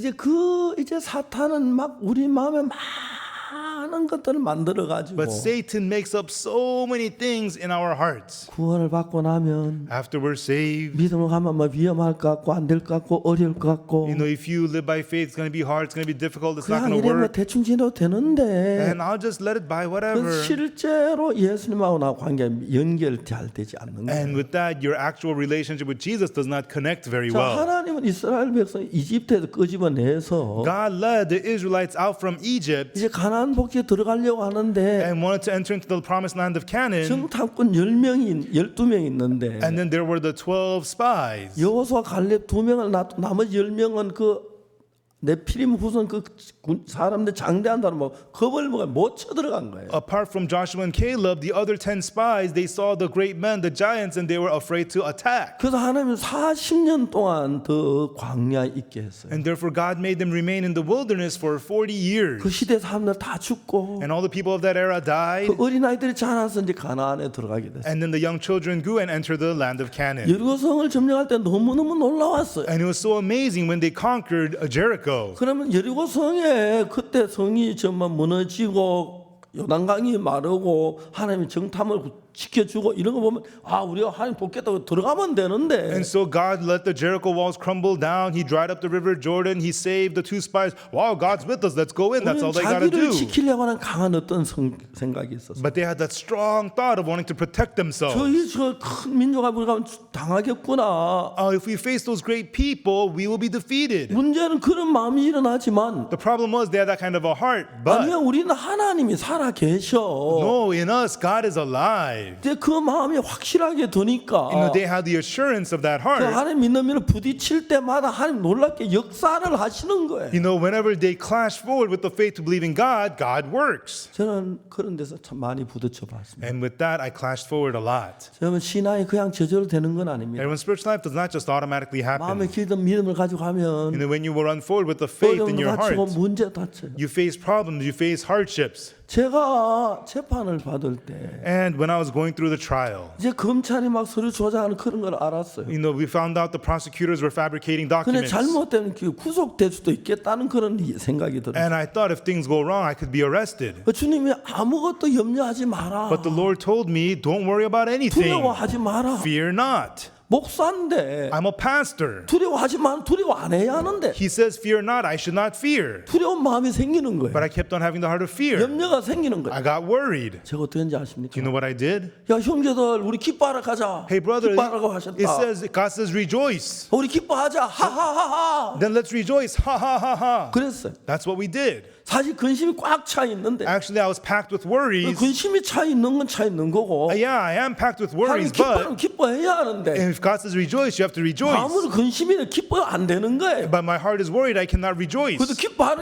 이제 사탄은 막 우리 마음에 많은 것들을 만들어 가지고 But Satan makes up so many things in our hearts. 구원을 받고 나면 After we're saved, 믿음으로 가면 뭐 위험할 것 같고 안 될 것 같고 어려울 것 같고 you know, if you live by faith, it's going to be hard, it's going to be difficult, it's not 그냥 going to 이래 뭐 work. 대충 지내도 되는데 And I'll just let it by whatever. 실제로 예수님하고 나 관계 연결 잘 되지 않는 거예요. And with that, your actual relationship with Jesus does not connect very 자, well. 하나님은 이스라엘 백성 이집트에서 끄집어내서 God led the Israelites out from Egypt 이제 가나안 복지에 들어가려고 하는데 and wanted to enter into the promised land of Canaan. 정탐꾼 12명 있는데 And then there were the 12 spies. 여호수아 갈렙 2명을 놔두고 나머지 10명은 그 네피림 후손 그 사람들 장대한다는 뭐 겁을 먹어 못 쳐들어간 거예요. Apart from Joshua and Caleb, the other 10 spies, they saw the great men, the giants, and they were afraid to attack. 그래서 하나님은 40년 동안 더 광야에 있게 했어요. And therefore God made them remain in the wilderness for 40 years. 그 시대 사람들 다 죽고 And all the people of that era died. 그 어린아이들이 자라서 이제 가나안에 들어가게 됐어요. And then the young children grew and entered the land of Canaan. 여리고성을 점령할 때 너무너무 놀라웠어요. And it was so amazing when they conquered Jericho. 그러면 여리고성에 그때 성이 정말 무너지고 요단강이 마르고 하나님이 정탐을 지켜주고 이런 거 보면 아 우리가 하나님 돕겠다고 들어가면 되는데 And so God let the Jericho walls crumble down. He dried up the river Jordan. He saved the 2 spies. Wow, God's with us. Let's go in. That's all 우리는 they got to 자기를 do. 지키려고 하는 강한 어떤 생각이 있었어요. But they had that strong thought of wanting to protect themselves. 저희 저 큰 민족 앞에 가면 당하겠구나. If we face those great people, we will be defeated. 문제는 그런 마음이 일어나지만 The problem was they had that kind of a heart. But 아니야 우리는 하나님이 살아 계셔. no, in us, God is alive. 이제 그 마음이 확실하게 드니까 You know, they had the assurance of that 그 heart. 하나님 믿는 부딪힐 때마다 하나님 놀랍게 역사를 하시는 거예요. You know, whenever they clash forward with the faith to believe in God, God works. 저는 그런 데서 참 많이 부딪혀 봤습니다. And with that, I clashed forward a lot. 저는 신앙이 그냥 저절로 되는 건 아닙니다. And when spiritual life does not just automatically 마음에 happen. 기던 믿음을 가지고 You 하면 know, when you will run forward with the faith in 어려움도 your 닥치고 heart, 문제 닥쳐요. you face problems, you face hardships. 제가 재판을 받을 때 And when I was going through the trial, 이제 검찰이 막 서류 조작하는 그런 걸 알았어요. you know, we found out the prosecutors were fabricating 근데 documents. 잘못되면 구속될 수도 있겠다는 그런 생각이 들어요. And I thought if things go wrong, I could be arrested. 주님이 아무것도 염려하지 마라. But the Lord told me, don't worry about anything. 두려워하지 마라. Fear not. 목사인데 I'm a pastor. 두려워하지 마. 두려워 안 해야 하는데 He says, fear not, I should not fear. 두려운 마음이 생기는 거예요. But I kept on having the heart of fear. 염려가 생기는 거예요. I got worried. 제가 어떻게 했는지 아십니까? Do you know what I did? 야 형제들 우리 기뻐하러 가자. Hey brother, 기뻐하라고 it 하셨다. says, God says rejoice. 우리 기뻐하자. 하하하하. Then let's rejoice. Ha ha ha ha. 그랬어요. That's what we did. 사실 근심이 꽉 차 있는데 Actually, I was packed with worries. 근심이 차 있는 건 차 있는 거고 Yeah, I am packed with 하나님 worries, but 기뻐해야 하는데 if God says rejoice, you have to rejoice. 아무리 근심이면 기뻐 안 되는 거예요. But my heart is worried, I cannot rejoice. 그래도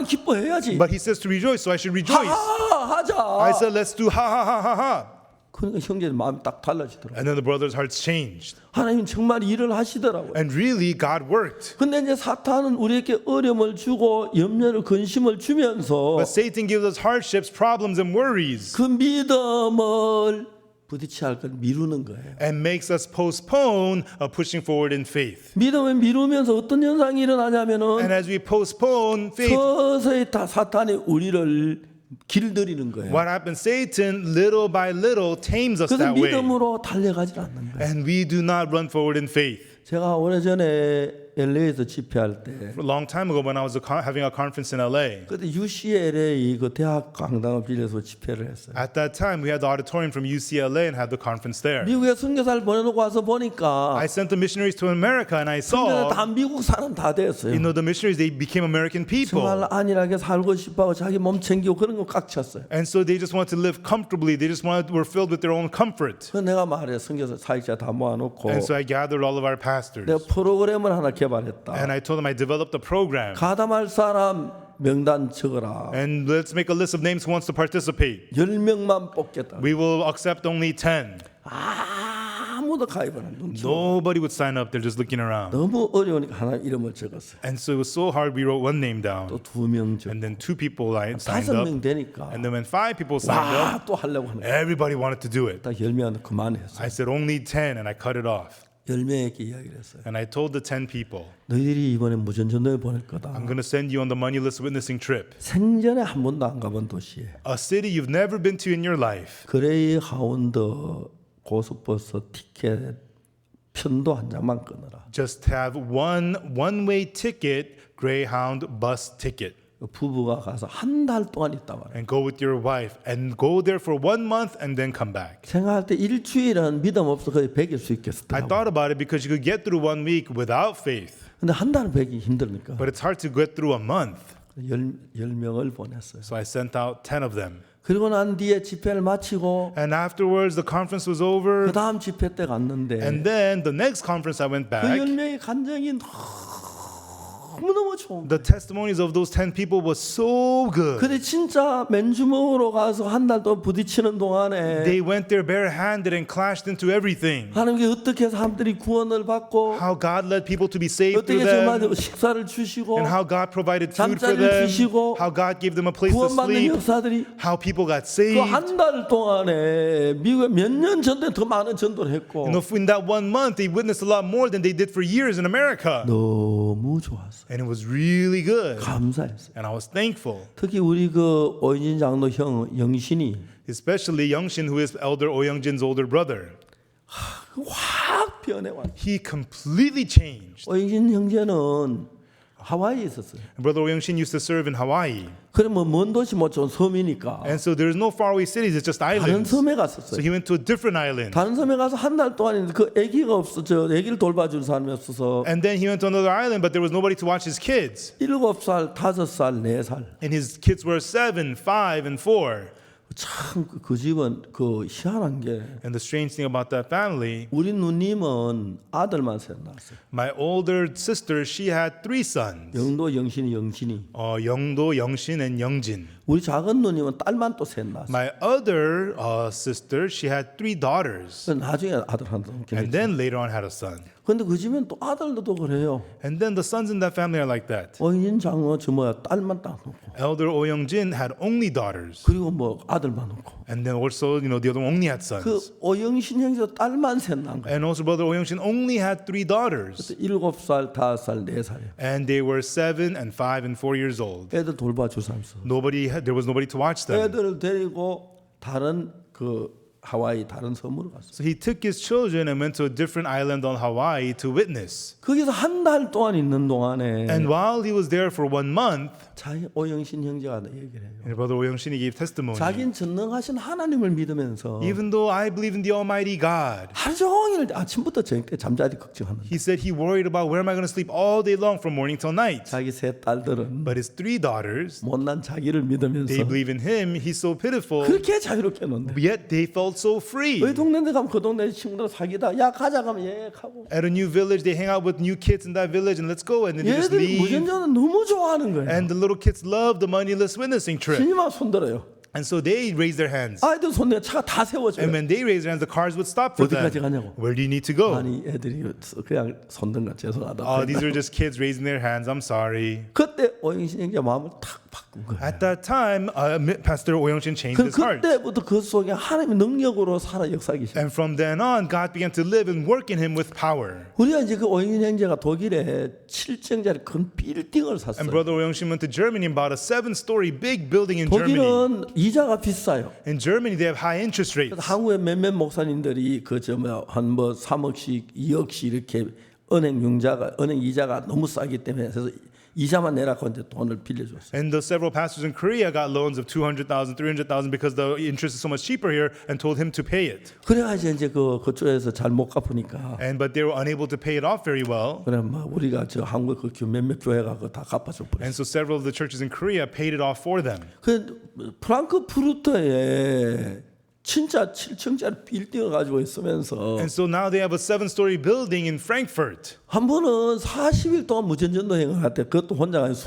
기뻐해야지. But He says to rejoice, so I should rejoice. 하자. I said, let's do ha ha ha ha ha. 그러니까 형제들 마음이 딱 달라지더라고요. And then the brothers' hearts changed. 하나님 정말 일을 하시더라고요. And really, God worked. 근데 이제 사탄은 우리에게 어려움을 주고 염려를 근심을 주면서 But Satan gives us hardships, problems, and worries. 그 믿음을 부딪혀야 할 걸 미루는 거예요. and makes us postpone pushing forward in faith. 믿음을 미루면서 어떤 현상이 And 일어나냐면은 as we postpone faith, 서서히 다 사탄이 우리를 길들이는 거예요. what happens? Satan, little by little, tames us 그래서 that way. 믿음으로 달려가지 않는 거예요. And we do not run forward in faith. 제가 오래전에 LA에서 집회할 때 A long time ago, when I was having a conference in LA, 그때 UCLA 그 대학 강당을 빌려서 집회를 했어요. at that time we had the auditorium from UCLA and had the conference there. 미국에 선교사를 보내놓고 와서 보니까 I sent the missionaries to America, and I 선교사 saw, 다 미국 사람 다 됐어요. the missionaries, they became American people. 정말 안일하게 살고 싶어하고 자기 몸 챙기고 그런 거 꽉 찼어요. And so they just wanted to live comfortably. They just were filled with their own comfort. 그래서 내가 말해 선교사 사역자 다 모아놓고 And so I gathered all of our pastors. 내가 프로그램을 하나 개발했다. And I told them I developed a program. 가담할 사람 명단 적어라. And let's make a list of names who wants to participate. 10명만 뽑겠다. We will accept only 10. 아무도 가입을 안 해. Nobody would sign up. They're just looking around. 너무 어려우니까 하나 이름을 적었어요. And so it was so hard. We wrote one name down. 또 2명 적고 And then 2 people signed up. 5명 되니까 And then when 5 people signed up, 와 또 하려고 하는 거야. everybody wanted to do it. 딱 10명은 그만했어요. I said only 10, and I cut it off. 10명에게 이야기를 했어요. And I told the 10 people, 너희들이 이번에 무전전도에 보낼 거다. I'm going to send you on the moneyless witnessing trip. 생전에 한 번도 안 가본 도시에 A city you've never been to in your life. 그레이 하운드 고속버스 티켓 편도 한 장만 끊어라. Just have one-way ticket, Greyhound bus ticket. 부부가 가서 한 달 동안 있다 말이야. And go with your wife and go there for 1 month and then come back. 생각할 때 일주일은 믿음 없어 거의 100일 수 I 있겠어. thought about it because you could get through 1 week without faith, 근데 한 달은 100이 힘드니까 but it's hard to get through a month. 10명을 보냈어요. So I sent out 10 of them. 그리고 난 뒤에 집회를 마치고 And afterwards, the conference was over. 그 다음 집회 때 갔는데 And then the next conference I went 그 back. 10명의 간증이 너무너무 좋은 거예요. The testimonies of those 10 people was so good. 근데 진짜 맨주먹으로 가서 한 달 동안 부딪히는 동안에 They went there barehanded and clashed into everything. 하나님께 어떻게 사람들이 구원을 받고 How God led people to be saved 어떻게 through 정말 them. 식사를 주시고 And how God provided food for 잠자리를 them. 주시고 How God gave them a place to 구원받는 sleep. 역사들이 How people got 그 saved. 한 달 동안에 미국에 몇 년 전에 더 많은 전도를 했고 In that 1 month, they witnessed a lot more than they did for years in America. 너무 좋았어. And it was really good. 감사했어요. And I was thankful. 특히 우리 그 오인진 장로 형 영신이 Especially Youngshin, who is Elder Oh Youngjin's older brother. 확 변해왔어. He completely changed. 오인진 형제는 하와이에 있었어요. Brother Oh Youngshin used to serve in Hawaii. 그러면 먼 도시 못 좀 섬이니까 And so there's no faraway cities, it's just 다른 islands. 섬에 So 갔었어요. he went to a different island. 다른 섬에 가서 한 달 동안 있는데 그 아기가 없어. 저 아기를 돌봐줄 사람이 없어서 And then he went to another island, but there was nobody to watch his kids. 7살, 5살, 4살. And his kids were 7, 5, and 4. 참 그 집은 그 희한한 게 And the strange thing about that family, 우리 누님은 아들만 셋 낳았어요. my older sister, she had 3 sons. 영도 영신이 영신이. Yeongdo, Youngshin, and Youngjin. 우리 작은 누님은 딸만 또 셋 낳았어요. My other sister, she had 3 daughters. 그래서 나중에 아들 하나 더 And 낳았어요. then later on had a son. 근데 그 집은 또 아들도 또 그래요. And then the sons in that family are like that. 어인 장로 저 뭐야 딸만 딱 놓고 Elder Oh Youngjin had only daughters. 그리고 뭐 아들만 놓고 And then also, the other one only had sons. 그 오영신 형제도 딸만 셋 낳은 거예요. And also brother Oh Youngshin only had 3 daughters. 7살, 5살, 4살. And they were 7 and 5 and 4 years old. 애들 돌봐줄 사람 없어. There was nobody to watch them. 애들을 데리고 다른 그 하와이 다른 섬으로 갔어. So he took his children and went to a different island on Hawaii to witness. 거기서 한 달 동안 있는 동안에 And while he was there for 1 month, 자기 오영신 형제가 얘기를 해요. and brother Oh Youngshin, he gave testimony. 자기는 전능하신 하나님을 믿으면서 Even though I believe in the Almighty God, 하루 종일 아침부터 저녁 때 잠자리 걱정하는. he said he worried about where am I going to sleep all day long from morning till night. 자기 세 딸들은 But his 3 daughters, 못난 자기를 믿으면서 they believe in him. He's so pitiful, 그렇게 자유롭게 논대. yet they felt so free. 어디 동네에 가면 그 동네 친구들 사귀다 야 가자 가면 예 하고 At a new village, they hang out with new kids in that village and let's go. And then they just 얘들이 leave. 무전전은 너무 좋아하는 거예요. And the little kids love the moneyless witnessing trip. 신이만 손들어요. And so they raised their hands. 아이들 손 내가 차가 다 세워줘요. And when they raised their hands, the cars would stop for them. 어디까지 가냐고. Where do you need to go? 아니 애들이 그냥 손든가 죄송하다. These are just kids raising their hands. I'm sorry. 그때 오영신 형제 마음을 탁 바꾼 거예요. At that time, Pastor Oyongshin changed his heart. 그때부터 그 속에 하나님의 능력으로 살아 역사하기 시작. And from then on, God began to live and work in him with power. 우리가 이제 그 오영신 형제가 독일에 7층짜리 큰 빌딩을 And 샀어요. Brother Oyongshin went to Germany and bought a 7-story big building in Germany. 독일은 이자가 비싸요. In Germany, they have high interest rates. 한국의 몇몇 목사님들이 그저뭐한뭐 3억씩 2억씩 이렇게 은행 이자가 너무 싸기 때문에 그래서 이자만 내라고 이제 돈을 빌려줬어요. And the several pastors in Korea got loans of 200,000, 300,000 because the interest is so much cheaper here, and told him to pay it. 그래가지고 이제 그쪽에서 잘 못 갚으니까 But they were unable to pay it off very well. 그래 뭐 우리가 저 한국 그 몇몇 교회가 그거 다 갚아줘 버렸어요. And so several of the churches in Korea paid it off for them. 그 프랑크푸르트에 진짜 7층짜리 빌딩을 가지고 있으면서 And so now they have a 7-story building in Frankfurt. 한 번은 40일 동안 무전전도 행을 했대. 그것도 혼자가 아니고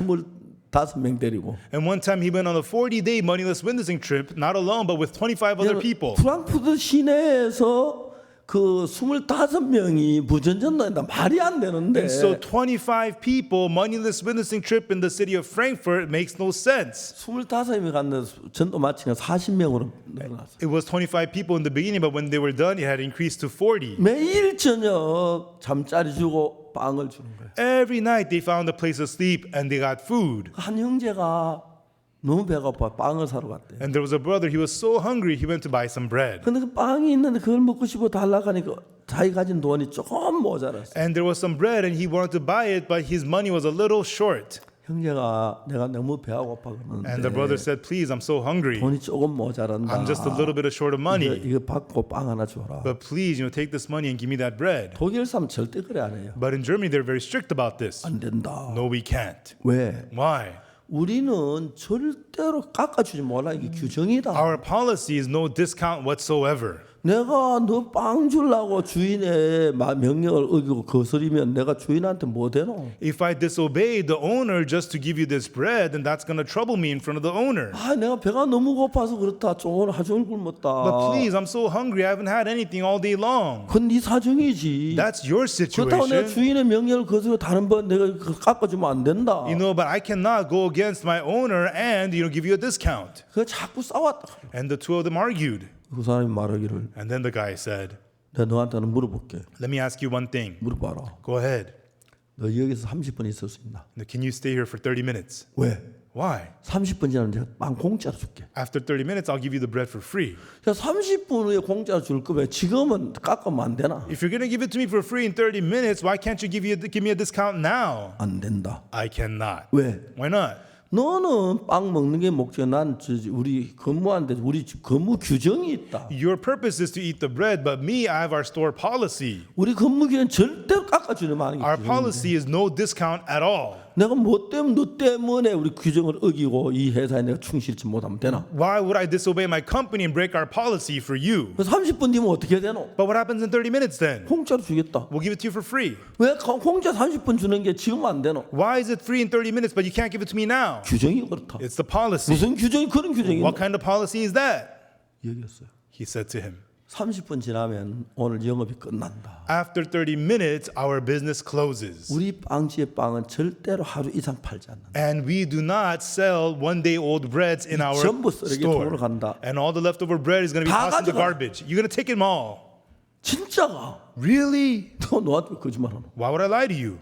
25명 데리고. And one time he went on a 40-day moneyless witnessing trip, not alone, but with 25 other people. 프랑크푸르트 시내에서 그 25명이 무전전도 한다. 말이 안 되는데. And so 25 people, moneyless witnessing trip in the city of Frankfurt makes no sense. 25명이 갔는데 전도 마치니까 40명으로 늘어났어요. It was 25 people in the beginning, but when they were done, it had increased to 40. 매일 저녁 잠자리 주고 빵을 주는 거예요. Every night they found a place to sleep and they got food. 한 형제가 너무 배고파 빵을 사러 갔대. And there was a brother, he was so hungry, he went to buy some bread. 근데 그 빵이 있는데 그걸 먹고 싶어 달라고 하니까 자기 가진 돈이 조금 모자랐어. And there was some bread and he wanted to buy it, but his money was a little short. 형제가 내가 너무 배가 고파 And the brother 그러는데 said, please, I'm so hungry. 돈이 조금 모자란다. I'm just a little bit short of money. 이거 받고 빵 하나 줘라. But please, take this money and give me that bread. 독일 사람 절대 그래 안 해요. But in Germany, they're very strict about this. 안 된다. No, we can't. 왜? Why? 우리는 절대로 깎아주지 말라 이게 규정이다. Our policy is no discount whatsoever. 내가 너 빵 주려고 주인의 명령을 어기고 거스리면 내가 주인한테 뭐 되노? If I disobey the owner just to give you this bread, then that's going to trouble me in front of the owner. 아, 내가 배가 너무 고파서 그렇다. 오늘 하루 종일 굶었다. But please, I'm so hungry. I haven't had anything all day long. 그건 네 사정이지. That's your 그렇다고 내가 situation. 주인의 명령을 거스려 다른 번 내가 깎아주면 안 된다. But I cannot go against my owner and give you a discount. 그 자꾸 싸웠다. And the two of them argued. 그 사람이 말하기를 And then the guy said, 내가 너한테는 물어볼게. let me ask you one thing. 물어봐라. Go ahead. 너 여기서 30분 있을 수 있나? Now, can you stay here for 30 minutes? 왜? Why? 30분 지나면 내가 빵 공짜로 줄게. After 30 minutes, I'll give you the bread for free. 야, 30분 후에 공짜로 줄 거면 지금은 깎으면 안 되나? If you're going to give it to me for free in 30 minutes, why can't you give me a discount now? 안 된다. I cannot. 왜? Why not? 너는 빵 먹는 게 목적. 난 우리 근무하는데 우리 근무 규정이 있다. Your purpose is to eat the bread, but me, I have our store policy. 우리 근무 기간 절대로 깎아주는 말이 Our policy is no discount at all. 내가 뭐 때문에 너 때문에 우리 규정을 어기고 이 회사에 내가 충실치 못하면 되나? Why would I disobey my company and break our policy for you? 30분 뒤면 어떻게 되노? But what happens in 30 minutes then? 공짜로 주겠다. We'll give it to you for free. 왜 공짜 30분 주는 게 지금 안 되노? Why is it free in 30 minutes, but you can't give it to me now? 규정이 그렇다. It's the policy. 무슨 규정이 그런 규정이 있나? What kind of policy is that? 얘기했어요. He said to him, 30분 지나면 오늘 영업이 끝난다. after 30 minutes, our business closes. 우리 빵집의 빵은 절대로 하루 이상 팔지 않는다. And we do not sell one-day-old breads in our 전부 쓰레기통으로 store. 간다. And all the leftover bread is going to be 다 tossed in the 가져가. garbage. You're going to take them all. 진짜가? Really? 너 너한테 거짓말하노? Why would I lie to you?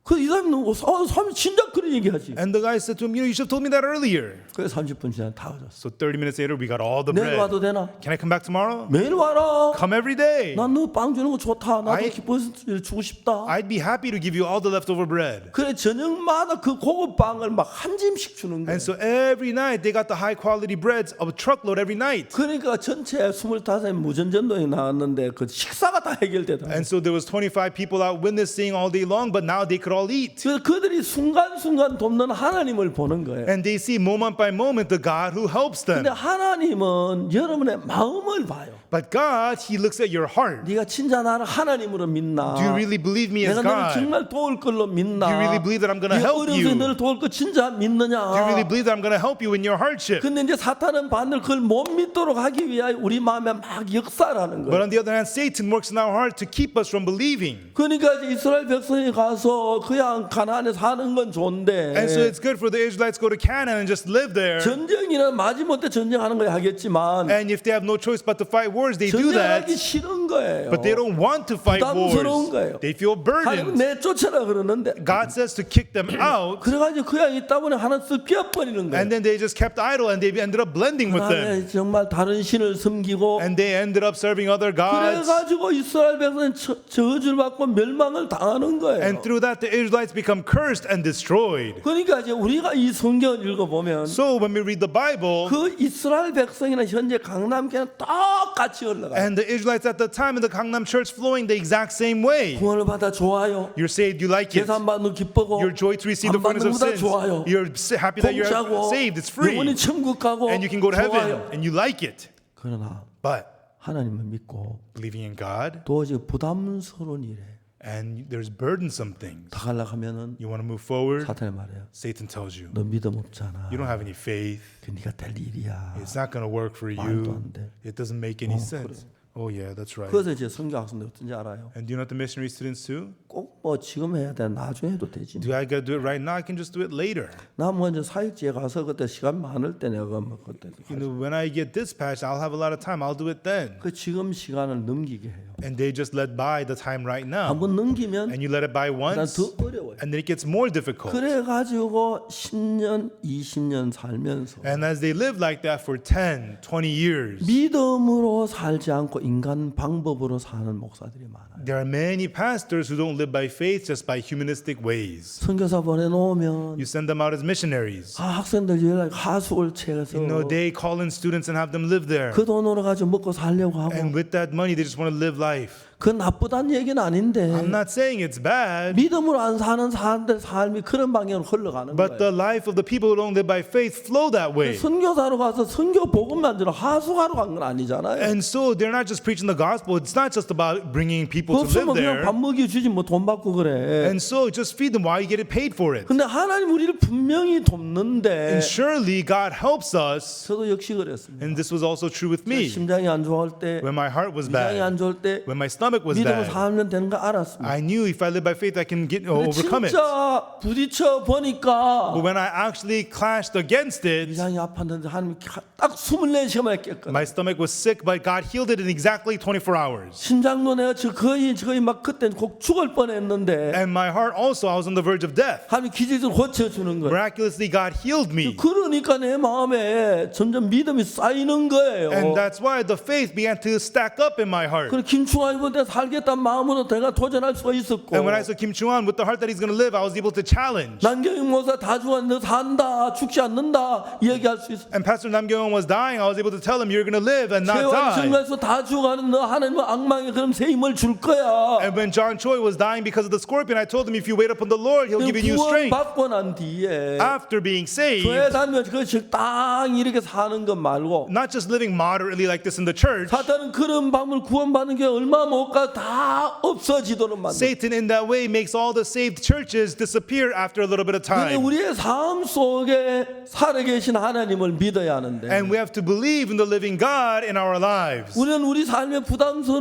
그 이 사람이 너무 사람이 진짜 그런 얘기하지. And the guy said to him, you should have told me that earlier. 그래서 30분 지나면 다 가졌어. So 30 minutes later, we got all the 내일 bread. 와도 되나? Can I come back tomorrow? 매일 와라. Come every day. 난 너 빵 주는 거 좋다. 나도 I- 기뻐서 주고 싶다. I'd be happy to give you all the leftover bread. 그래 저녁마다 그 고급 빵을 막 한 짐씩 주는 거야. And so every night, they got the high-quality breads of a truckload every night. 그러니까 전체 25명 무전전도에 나왔는데 그 식사가 다 해결되다. And so there was 25 people out witnessing all day long, but now they could all eat. 그래서 그들이 순간순간 순간순간 돕는 하나님을 보는 거예요. And they see moment by moment the God who helps them. 근데 하나님은 여러분의 마음을 봐요. But God, He looks at your heart. 네가 진짜 나를 하나님으로 믿나? Do you really believe me as 내가 너를 God? 정말 도울 걸로 믿나? Do you really believe that I'm gonna 네가 help 어려서 you? 너를 도울 거 진짜 믿느냐? Do you really believe that I'm going to help you in your hardship? 근데 이제 사탄은 반대로 그걸 못 믿도록 하기 위하여 우리 마음에 막 역사라는 But 거예요. on the other hand, Satan works in our heart to keep us from believing. 그러니까 이제 이스라엘 백성이 가서 그냥 가나안에 사는 건 좋은데 And so it's good for the Israelites to go to Canaan and just live there. 전쟁이나 마지못해 전쟁하는 거 하겠지만 And if they have no choice but to fight wars, they do that. 전쟁하기 싫은 거예요. But they don't want to fight 부담스러운 거예요. wars. They feel 하나님 burdened. 내쫓아라 그러는데 God says to kick them out. 그래가지고 그냥 있다 보니 하나 쓱 끼어버리는 거예요. And then they just kept idle and they ended up blending with them. 그다음에 정말 다른 신을 섬기고 And they ended up serving other gods. 그래가지고 이스라엘 백성은 저주를 받고 멸망을 당하는 거예요. And through that, the Israelites become cursed and destroyed. 그러니까 이제 우리가 이 성경을 읽어보면 So when we read the Bible, 그 이스라엘 백성이나 현재 강남교는 똑같이 흘러가요. and the Israelites at the time in the Gangnam Church flowing the exact same way. 구원을 받아 좋아요. You're saved, you like it. 계산 받는 기쁘고 You're joy to receive the 안 forgiveness of 받는 sins. 거다 좋아요. You're happy that you're 공짜고 saved. It's free. 영원히 천국 가고 And you can go to heaven 좋아요. and you like it. 그러나 But 하나님을 믿고 believing in God 도저히 부담스러운 일에 and there's burdensome things. 다가려고 하면은 You want to move forward? 사탄이 말해요. Satan tells you, 너 믿음 없잖아. you don't have any faith. 그 네가 될 일이야. It's not going to work for 말도 you. 안 돼. It doesn't make any sense. Oh yeah, that's right. 그래서 이제 성경 학생들 어떤지 알아요? And do you know what the missionary students do? 꼭 뭐 지금 해야 돼. 나중에 해도 되지. Do I got to do it right now? I can just do it later. 나 먼저 사역지에 가서 그때 시간 많을 때 내가 뭐 그때 You know, when I get dispatched, I'll have a lot of time. I'll do it then. 그 지금 시간을 넘기게 해요. And they just let by the time right now. 한번 넘기면 And you let it by 난 once, 더 어려워요. and then it gets more difficult. 그래 가지고 10년, 20년 살면서 And as they live like that for 10, 20 years, 믿음으로 살지 않고 인간 방법으로 사는 목사들이 많아요. there are many pastors who don't live by faith, just by humanistic ways. 선교사 보내놓으면 You send them out as missionaries. 학생들 연락 하숙을 채워서 You know, they call in students and have them live there. 그 돈으로 가지고 먹고 살려고 하고 And with that money, they just want to live life. 그 나쁘다는 얘기는 아닌데 I'm not saying it's bad, 믿음으로 안 사는 사람들 삶이 그런 방향으로 흘러가는 but 거예요. the life of the people who don't live by faith flow that way. 선교사로 가서 선교 복음만 들어 하숙하러 간 건 아니잖아요. And so they're not just preaching the gospel. It's not just about bringing people to 없으면 live 그냥 there. 밥 먹이 주지 뭐 돈 받고 그래. And so just feed them while you get it paid for it. 근데 하나님 우리를 분명히 돕는데 And surely God helps us. 저도 역시 그랬습니다. And this was also true with me. 심장이 안 좋을 때, When my heart was 위장이 안 bad, 좋을 때 when my stomach was 믿음을 bad, 살면 되는 거 알았습니다. I knew if I live by faith, I can 근데 overcome it. 진짜 부딪혀 보니까 But when I actually clashed against it, 위장이 아팠는데 하나님 딱 24시간만에 깼거든요. my stomach was sick, but God healed it in exactly 24 hours. 심장도 내가 거의 막 그때 곧 죽을 뻔했는데 And my heart also, I was on the verge of death. 하나님 기적으로 고쳐주는 거예요. Miraculously, God healed me. 그러니까 내 마음에 점점 믿음이 쌓이는 거예요. And that's why the faith began to stack up in my heart. 그래 김충환 이번에 살겠다는 마음으로 내가 도전할 수가 있었고 And when I saw Kim Chuan with the heart that he's going to live, I was able to challenge. 남경영 목사 다 죽었는데 산다 죽지 않는다 얘기할 수 있어. And Pastor Nam Gyeong was dying. I was able to tell him, you're going to live and not 세월 die. 증거에서 다 죽어가는 너 하나님은 악망의 그런 새 힘을 줄 거야. And when John Choi was dying because of the scorpion, I told him, if you wait upon the Lord, he'll give you new 구원 strength. 받고 난 뒤에 After being saved, 교회 다니면 그 적당히 이렇게 사는 것 말고 not just living moderately like this in the church, 사탄은 그런 방법을 구원받는 게 얼마 못 가 다 없어지도록 만들어. Satan in that way makes all the saved churches disappear after a little bit of 근데 time. 우리의 삶 속에 살아계신 하나님을 믿어야 하는데 And we have to believe in the living God in our lives. 우리는 우리 삶에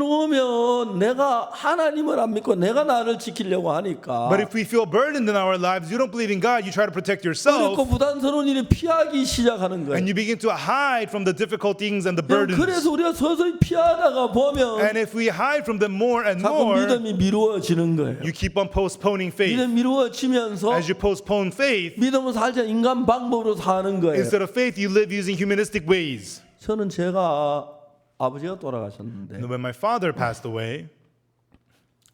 부담스러우면 내가 하나님을 안 믿고 내가 나를 지키려고 하니까 But if we feel burdened in our lives, you don't believe in God, you try to protect yourself, 어렵고 부담스러운 일을 피하기 시작하는 거예요. and you begin to hide from the difficult things and the burdens. 그래서 우리가 서서히 피하다가 보면 And if we hide from them more and 자꾸 more, 믿음이 미루어지는 거예요. you keep on postponing faith. 믿음 미루어지면서 As you postpone faith, 믿음은 살자 인간 방법으로 사는 거예요. instead of faith, you live using humanistic ways. 저는 제가 아버지가 돌아가셨는데 And when my father passed away,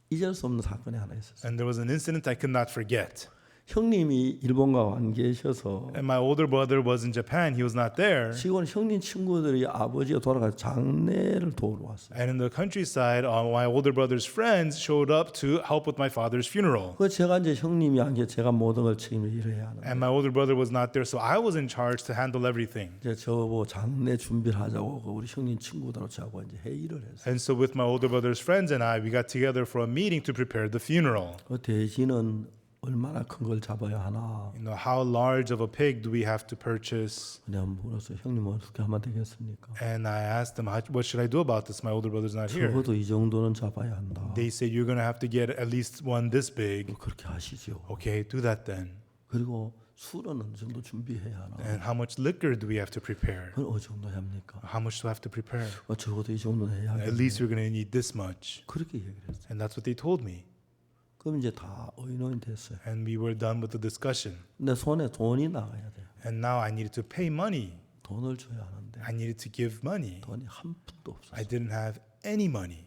잊을 수 없는 사건이 하나 있었어요. and there was an incident I could not forget. 형님이 일본가 안 계셔서 And my older brother was in Japan. He was not there. 지금 형님 친구들이 아버지가 돌아가서 장례를 도우러 왔어요. And in the countryside, my older brother's friends showed up to help with my father's funeral. 그 제가 이제 형님이 안 계, 제가 모든 걸 책임을 일해야 하는. And my older brother was not there, so I was in charge to handle everything. 이제 저보고 장례 준비를 하자고 우리 형님 친구들하고 저하고 이제 회의를 했어요. And so with my older brother's friends and I, we got together for a meeting to prepare the funeral. 그 대신은 얼마나 큰 걸 잡아야 하나. You know, how large of a pig do we have to purchase? 내가 물었어요. 형님 어떻게 하면 되겠습니까? And I asked them, what should I do about this? My older brother's not here. 적어도 이 정도는 잡아야 한다. They said, you're going to have to get at least one this big. 그렇게 하시죠. Okay, do that then. 그리고 술은 어느 정도 준비해야 하나. And how much liquor do we have to prepare? 그건 어느 정도 합니까? How much do I have to prepare? 적어도 이 정도는 해야 At 돼. least you're going to need this much. 그렇게 얘기를 했어요. And that's what they told me. 그럼 이제 다 의논이 됐어요. And we were done with the discussion. 내 손에 돈이 나가야 돼요. And now I needed to pay money. 돈을 줘야 하는데 I needed to give money. 돈이 한 푼도 없었어요. I didn't have any money.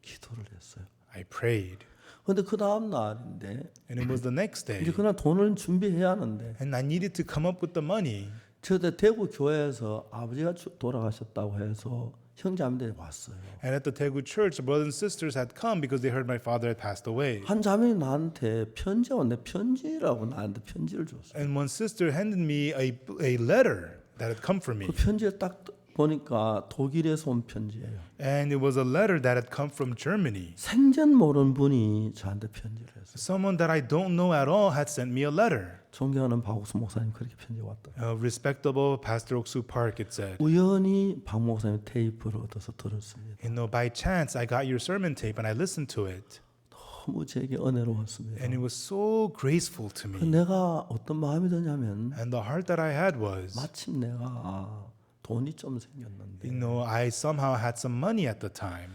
기도를 했어요. I prayed. 근데 그 다음 날인데 And it was the next day. 이제 그날 돈을 준비해야 하는데 And I needed to come up with the money. 저때 대구 교회에서 아버지가 돌아가셨다고 해서 형제자매들이 왔어요. And at the Daegu church, the brothers and sisters had come because they heard my father had passed away. 한 자매이 나한테 편지가 왔는데 편지라고 나한테 편지를 줬어요. And one sister handed me a letter that had come from me. 그 편지를 딱 보니까 독일에서 온 편지예요. And it was a letter that had come from Germany. 생전 모르는 분이 저한테 편지를 했어요. Someone that I don't know at all had sent me a letter. 존경하는 박옥수 목사님 그렇게 편지 왔더라고요. Respectable Pastor Oksu Park, it said. 우연히 박 목사님 테이프를 얻어서 들었습니다. You know, by chance, I got your sermon tape and I listened to it. 너무 제게 은혜로웠습니다. And it was so graceful to me. 내가 어떤 마음이 드냐면 And the heart that I had was, 마침 내가 돈이 좀 생겼는데 you know, I somehow had some money at the time.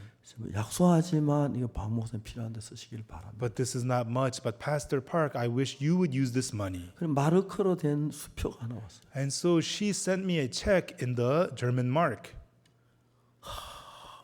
약속하지만 이거 박 목사님 필요한데 쓰시길 바랍니다. But this is not much. But Pastor Park, I wish you would use this money. 그럼 마르크로 된 수표가 하나 왔어요. And so she sent me a check in the German mark.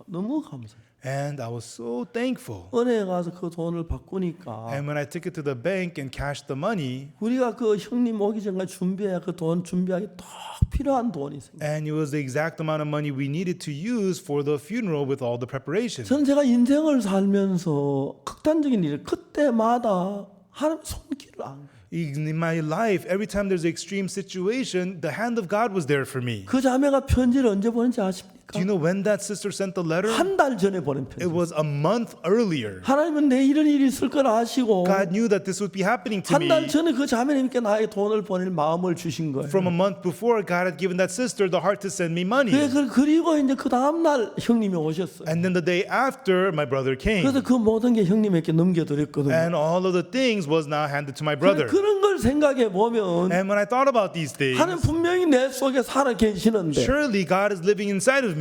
너무 감사해요. And I was so thankful. 은행에 가서 그 돈을 바꾸니까 And when I took it to the bank and cashed the money, 우리가 그 형님 오기 전까지 준비해야 그 돈 준비하기 딱 필요한 돈이 생겨요. and it was the exact amount of money we needed to use for the funeral with all the preparation. 저는 제가 인생을 살면서 극단적인 일 그때마다 하나님 손길을 안 거예요. In my life, every time there's an extreme situation, the hand of God was there for me. 그 자매가 편지를 언제 보낸지 아십니까? Do you know when that sister sent the letter? 한 달 전에 보낸 It 편지. was a month earlier. 하나님은 내 이런 일이 있을 걸 아시고 God knew that this would be happening to 한 달 me. 전에 그 자매님께 나에게 돈을 보낼 마음을 주신 거예요. From a month before, God had given that sister the heart to send me money. 그리고 이제 그 다음 날 형님이 오셨어요. And then the day after, my brother came. 그래서 그 모든 게 형님에게 넘겨드렸거든요. And all of the things was now handed to my brother. 그런 걸 생각해 보면 And when I thought about these things, 하나님 분명히 내 속에 살아 계시는데 surely God is living inside of me.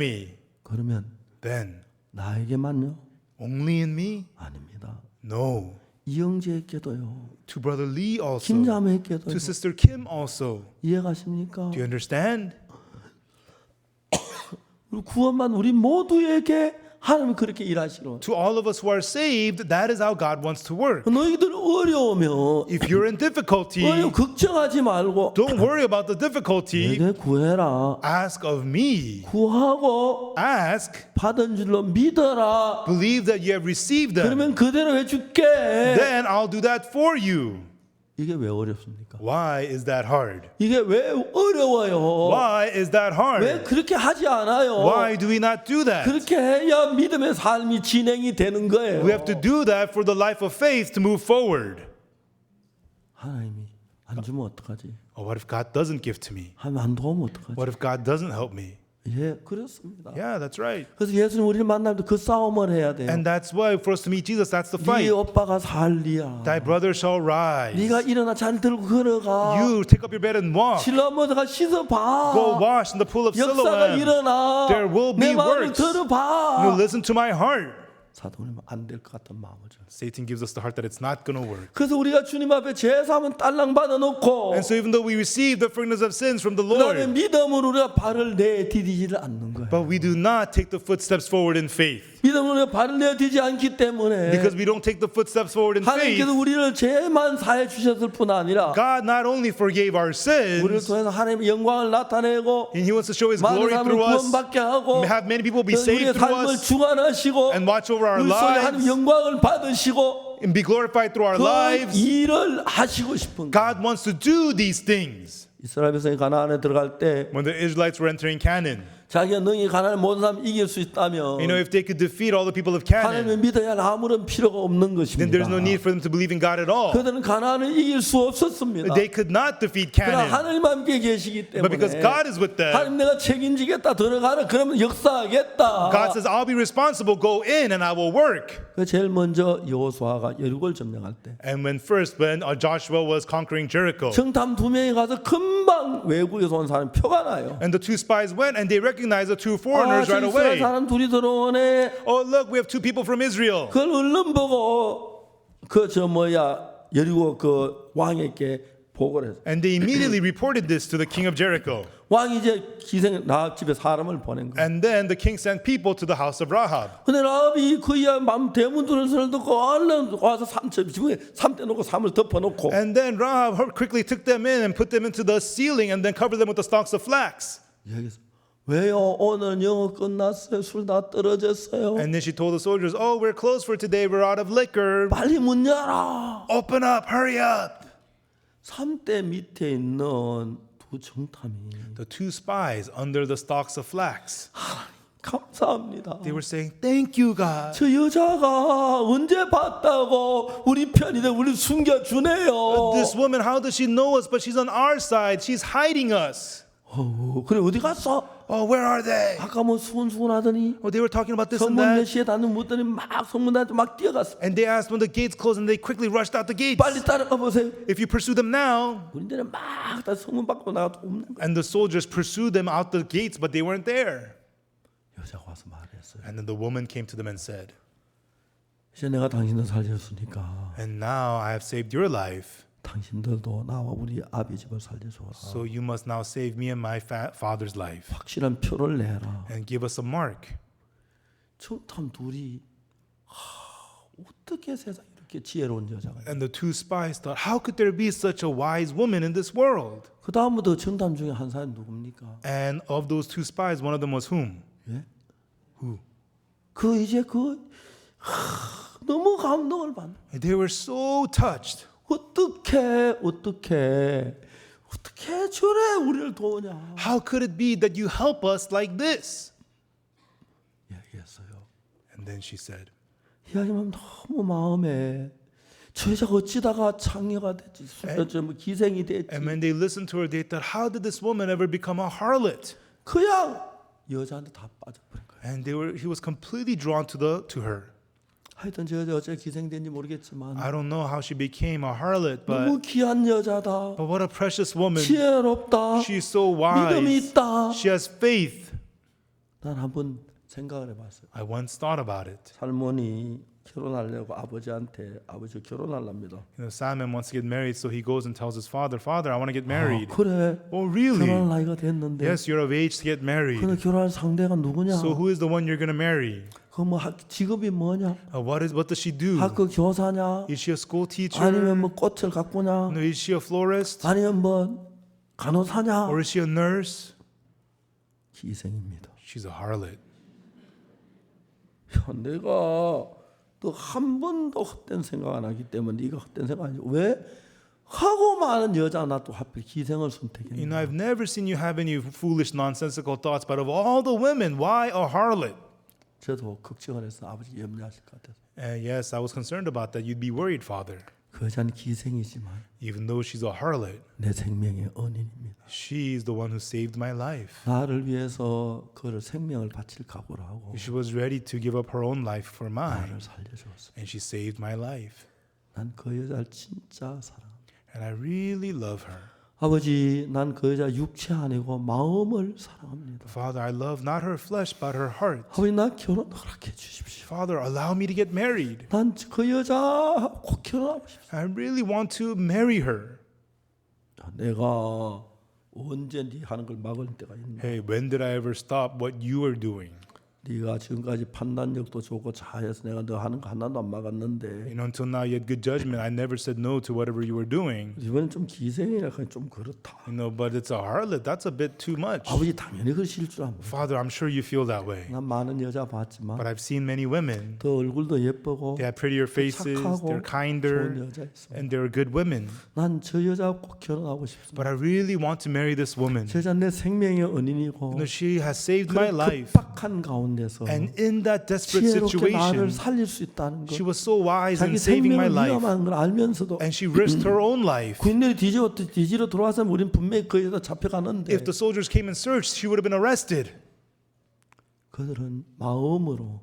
그러면 Then, 나에게만요? only in me? 아닙니다. No. 이영재에게도요. To brother Lee also. 김자매에게도요. To sister Kim also. 이해가십니까? Do you understand? 그리고 구원만 우리 모두에게 하나님 그렇게 일하시러. To all of us who are saved, that is how God wants to work. 너희들 어려우면 If you're in difficulty, 걱정하지 말고 don't worry about the difficulty. 내게 구해라. Ask of me. 구하고 Ask. 받은 줄로 믿어라. Believe that you have received them. 그러면 그대로 해줄게. Then I'll do that for you. 이게 왜 어렵습니까? Why is that hard? 이게 왜 어려워요? Why is that 왜 hard? 그렇게 하지 않아요? Why do we not do that? 그렇게 해야 믿음의 삶이 진행이 되는 거예요. We have to do that for the life of faith to move forward. 하나님이 안 주면 어떡하지? Oh, what if God doesn't give to me? 하나님 안 도우면 어떡하지? What if God doesn't help me? 예, 그렇습니다. Yeah, that's right. 그래서 예수님 우리를 만날 때 그 싸움을 해야 돼요. And that's why for us to meet Jesus, that's the 네 fight. 오빠가 살리야. Thy brother shall rise. 네가 일어나 잘 들고 걸어가. You take up your bed and walk. 실로암에다가 씻어봐. Go wash in the pool of 역사가 Siloam. 일어나. There will 내 be 마음을 works. 들어봐. You listen to my heart. 사도님 안 될 것 같은 마음을 줘. Satan gives us the heart that it's not going to work. 그래서 우리가 주님 앞에 제사하면 딸랑 받아놓고 And so even though we receive the forgiveness of sins from the 그다음에 Lord, 믿음으로 우리가 발을 내디디지를 않는 거예요. but we do not take the footsteps forward in faith. 믿음으로 발을 내디지 않기 때문에 Because we don't take the footsteps forward in faith, 하나님께서 우리를 죄만 사해 주셨을 뿐 아니라 God not only forgave our 우리를 sins, 통해서 하나님의 영광을 나타내고 and He wants to show His 많은 glory 사람을 through us, 구원받게 하고 have many people be 우리의 saved through 삶을 us, 주관하시고 and watch over our 우리 속에 하나님 lives, 영광을 받으시고 and be glorified through our 그 lives. 일을 하시고 싶은 거예요. God wants to do these things. 이스라엘 백성이 가나안에 들어갈 때 When the Israelites were entering Canaan, 자기가 능히 가나안의 모든 사람 이길 수 있다면 if they could defeat all the people of 하나님을 Canaan, 믿어야 할 아무런 필요가 없는 then 것입니다. there's no need for them to believe in God at all. 그들은 가나안을 이길 수 없었습니다. They could not defeat 그러나 Canaan. 하나님 함께 계시기 But because 때문에 God is with them, 하나님 내가 책임지겠다 들어가라 그러면 역사하겠다. God says, I'll be responsible, go in and I will work. 그 제일 먼저 여호수아가 여리고를 점령할 때 And when Joshua was conquering Jericho, 정탐 2명이 가서 금방 외국에서 온 사람 표가 나요. and the two spies went and they recognized the two 아, foreigners right 이스라엘 away. 사람 둘이 들어오네. Oh, look, we have two people from Israel. 그걸 얼른 보고 여리고 그 왕에게 보고를 했어. And they immediately reported this to the king of Jericho. 왕이 이제 기생 라합 집에 사람을 보낸 거야. And then the king sent people to the house of Rahab. 근데 라합이 그의 맘 대문 두는 소리를 듣고 얼른 와서 지붕에 삼대 놓고 삼을 덮어놓고 And then Rahab quickly took them in and put them into the ceiling and then covered them with the stalks of flax. 얘기했어. 왜요? 오늘 영어 끝났어요. 술 다 떨어졌어요. And then she told the soldiers, oh, we're closed for today. We're out of liquor. 빨리 문 열어. Open up, hurry up. 삼대 밑에 있는 두 정탐이 The two spies under the stalks of flax, 감사합니다. they were saying, thank you, God. 저 여자가 언제 봤다고 우리 편인데 우리 숨겨주네요. This woman, how does she know us? But she's on our side. She's hiding us. 그래 어디 갔어? Oh, where are they? 아까 뭐 수근수근하더니 Oh, they were talking about this and 성문 몇 that. 시에 닫는 묻더니 막 성문한테 막 뛰어갔어. And they asked when the gates closed and they quickly rushed out the gates. 빨리 따라가 보세요. If you pursue them now, 우리들은 막 다 성문 밖으로 나가도 없는 거야. and the soldiers pursued them out the gates, but they weren't there. 여자가 와서 말했어요. And then the woman came to them and said, 이제 내가 당신을 살렸으니까 and now I have saved your life, 당신들도 나와 우리 아비 집을 살려줘서 so you must now save me and my father's life 확실한 표를 내라. and give us a mark. 정탐 둘이 어떻게 세상에 이렇게 지혜로운 여자가? And the two spies thought, how could there be such a wise woman in this world? 그 다음부터 정탐 중에 한 사람이 누굽니까? And of those two spies, one of them was whom? 예? Who? 이제 너무 감동을 받는. They were so touched. 어떻게 저래 우리를 도우냐? How could it be that you help us like this? 얘기했어요. And then she said, 이야기하면 너무 마음에 저 여자가 어찌다가 창녀가 됐지, 뭐 기생이 됐지. and when they listened to her, they thought, how did this woman ever become a harlot? 그냥 여자한테 다 빠져버린 거예요. And he was completely drawn to her. 하여튼 저 여자 어째 기생된지 모르겠지만 I don't know how she became a harlot, 너무 but 귀한 여자다. what a precious woman. 지혜롭다. She's so 믿음이 wise. 있다. She has faith. 난 한번 생각을 해봤어요. I once thought about it. 살몬이 결혼하려고 아버지한테 아버지 결혼하랍니다. Simon wants to get married, so he goes and tells his father, Father, I want to get married. 그래. Oh, really? 결혼할 나이가 됐는데. Yes, you're of age to get married. 근데 결혼할 상대가 누구냐? So who is the one you're going to marry? 그 뭐 직업이 뭐냐? What does she do? 학교 교사냐? Is she a school teacher? 아니면 뭐 꽃을 가꾸냐? No, is she a florist? 아니면 뭐 간호사냐? Or is she a nurse? 기생입니다. She's a harlot. 내가 또 한 번도 헛된 생각 안 하기 때문에 네가 헛된 생각 아니죠. 왜? 하고 많은 여자 나 또 하필 기생을 선택했냐? I've never seen you have any foolish, nonsensical thoughts, but of all the women, why a harlot? 저도 걱정을 해서 아버지 염려하실 것 같아서. Yes, I was concerned about that. You'd be worried, Father. 그 여자는 기생이지만 Even though she's a harlot, 내 생명의恩인입니다. she's the one who saved my life. 나를 위해서 그를 생명을 바칠 각오를 하고 She was ready to give up her own life for mine, 나를 살려주었어. and she saved my life. 난 그 여자를 진짜 사랑합니다. And I really love her. 아버지, 난 그 여자 육체 아니고 마음을 사랑합니다. Father, I love not her flesh, but her heart. 아버지, 나 결혼 허락해 주십시오. Father, allow me to get married. 난 그 여자 꼭 결혼하고 싶습니다. I really want to marry her. 내가 언제 네 하는 걸 막을 때가 있나? Hey, when did I ever stop what you are doing? 네가 지금까지 판단력도 좋고 자해서 내가 너 하는 거 하나도 안 막았는데 Until now you had good judgment. I never said no to whatever you were doing. 이번엔 좀 기생이라 좀 그렇다. But it's a harlot. That's a bit too much. 아버지 당연히 그러실 줄 압니다. Father, I'm sure you feel that way. 난 많은 여자 봤지만 But I've seen many women. 더 얼굴도 예쁘고 They have prettier faces, 착하고 they're 좋은 kinder, 여자 있어. and they're good women. 난 저 여자 꼭 결혼하고 싶습니다. But I really want to marry this woman. 저 여자 내 생명의 은인이고 She has saved my 그런 life. 급박한 가운데서 And in that desperate 지혜롭게 나를 situation, 살릴 수 있다는 것. she was so wise in 자기 saving my 생명을 life. 위험한 걸 알면서도 And she risked her own life. 군인들이 뒤지러 들어와서 우리는 분명히 거기다 잡혀가는데 If the soldiers came and searched, she would have been arrested. 그들은 마음으로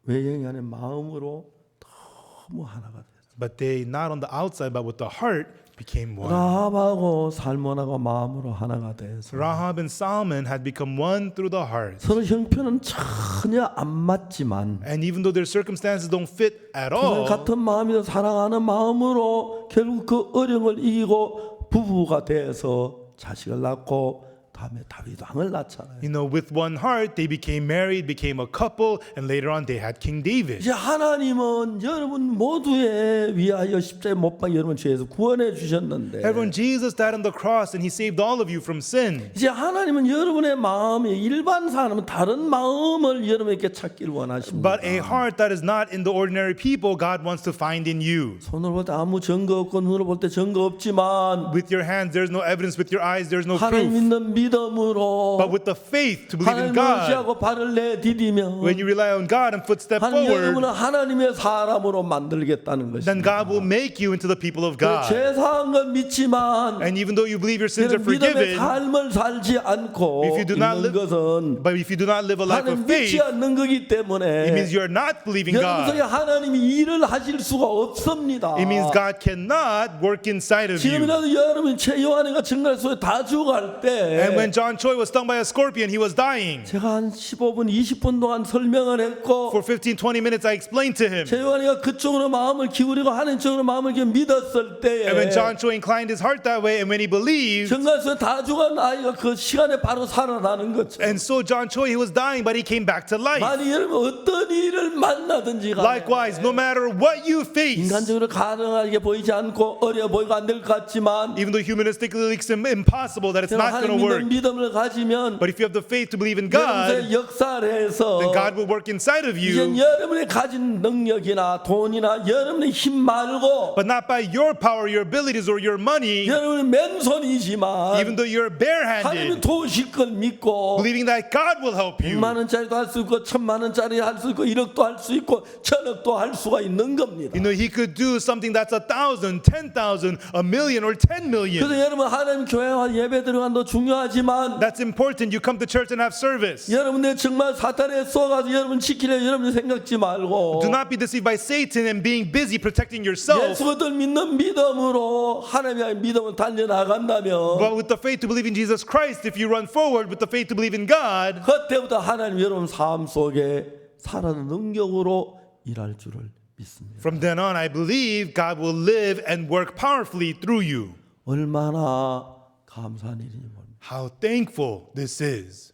외형이 아닌 마음으로 너무 하나가 됐어요. But they, not on the outside, but with the heart, became one. 라합하고 살몬하고 마음으로 하나가 돼서 Rahab and Salmon had become one through the heart. 서로 형편은 전혀 안 맞지만 And even though their circumstances don't fit at 두 all, 같은 마음이고 사랑하는 마음으로 결국 그 어려움을 이기고 부부가 돼서 자식을 낳고 다음에 다윗 왕을 낳잖아요. with one heart, they became married, became a couple, and later on they had King David. 이제 하나님은 여러분 모두에 위하여 십자가에 못 박혀 여러분 죄에서 구원해 주셨는데 Everyone, Jesus died on the cross and he saved all of you from sin. 이제 하나님은 여러분의 마음이 일반 사람은 다른 마음을 여러분에게 찾기를 원하십니다. But a heart that is not in the ordinary people, God wants to find in you. 손으로 볼 때 아무 증거 없고 눈으로 볼 때 증거 없지만 With your hands, there's no evidence. With your eyes, there's no 하나님 proof. 믿는 믿음으로 But with the faith to believe in 하나님을 God, 의지하고 발을 내디디면 when you rely on God and footstep 하나님 여러분을 forward, 하나님의 사람으로 만들겠다는 then 것입니다. God will make you into the people of God. 죄사한 건 믿지만 And even though you believe your sins are 여러분 믿음의 forgiven, 삶을 살지 않고 If you do not 있는 것은 but if you do not live a life 하나님 of faith, 믿지 않는 거기 it 때문에 means you are not believing 여러분 속에 God. 하나님이 일을 하실 수가 없습니다. It means God cannot work inside of you. 지금이라도 여러분 최요한이가 정갈 속에 다 죽어갈 And when 때 John Choi was stung by a scorpion, he was dying. 제가 한 15분 20분 동안 설명을 했고 For 15, 20 minutes, I explained to him. 최요한이가 그쪽으로 마음을 기울이고 하나님 쪽으로 마음을 기울여 믿었을 때에 And when John Choi inclined his heart that way, and when he believed, 정갈 속에 다 죽은 아이가 그 시간에 바로 살아나는 거죠. and so John Choi, he was dying, but he came back to life. 만약 여러분 어떤 일을 만나든지 간에 Likewise, no matter what you face, 인간적으로 가능하게 보이지 않고 어려 보이고 안 될 것 같지만 even though humanistically it's impossible that it's not going to 하나님 work, 믿음을 가지면 but if you have the faith to believe in God, 여러분의 역사를 해서 then God will work inside of 이제 you, 여러분이 가진 능력이나 돈이나 여러분의 힘 말고 but not by your power, your abilities, or your money, 여러분이 맨손이지만 even though you're 하나님이 barehanded, 도우실 걸 믿고 believing that God will help you. 100만 원짜리도 할 수 있고 1000만 원짜리 할 수 있고 1억도 할 수 있고 1000억도 할 수가 있는 겁니다. He could do something that's 1,000, 10,000, a million, or 10 million. 그래서 여러분 하나님 교회와 예배 들어간도 중요하지만 That's important. You come to church and have service. 여러분들 정말 사탄에 쏘가서 여러분 지키려 여러분 생각지 말고 Do not be deceived by Satan and being busy protecting yourself. 예수를 믿는 믿음으로 하나님의 믿음을 달려나간다면 But with the faith to believe in Jesus Christ, if you run forward with the faith to believe in God, 그때부터 하나님 여러분 삶 속에 살아는 능력으로 일할 줄을 믿습니다. from then on, I believe God will live and work powerfully through you. 얼마나 감사한 일이니 모릅니다. How thankful this is.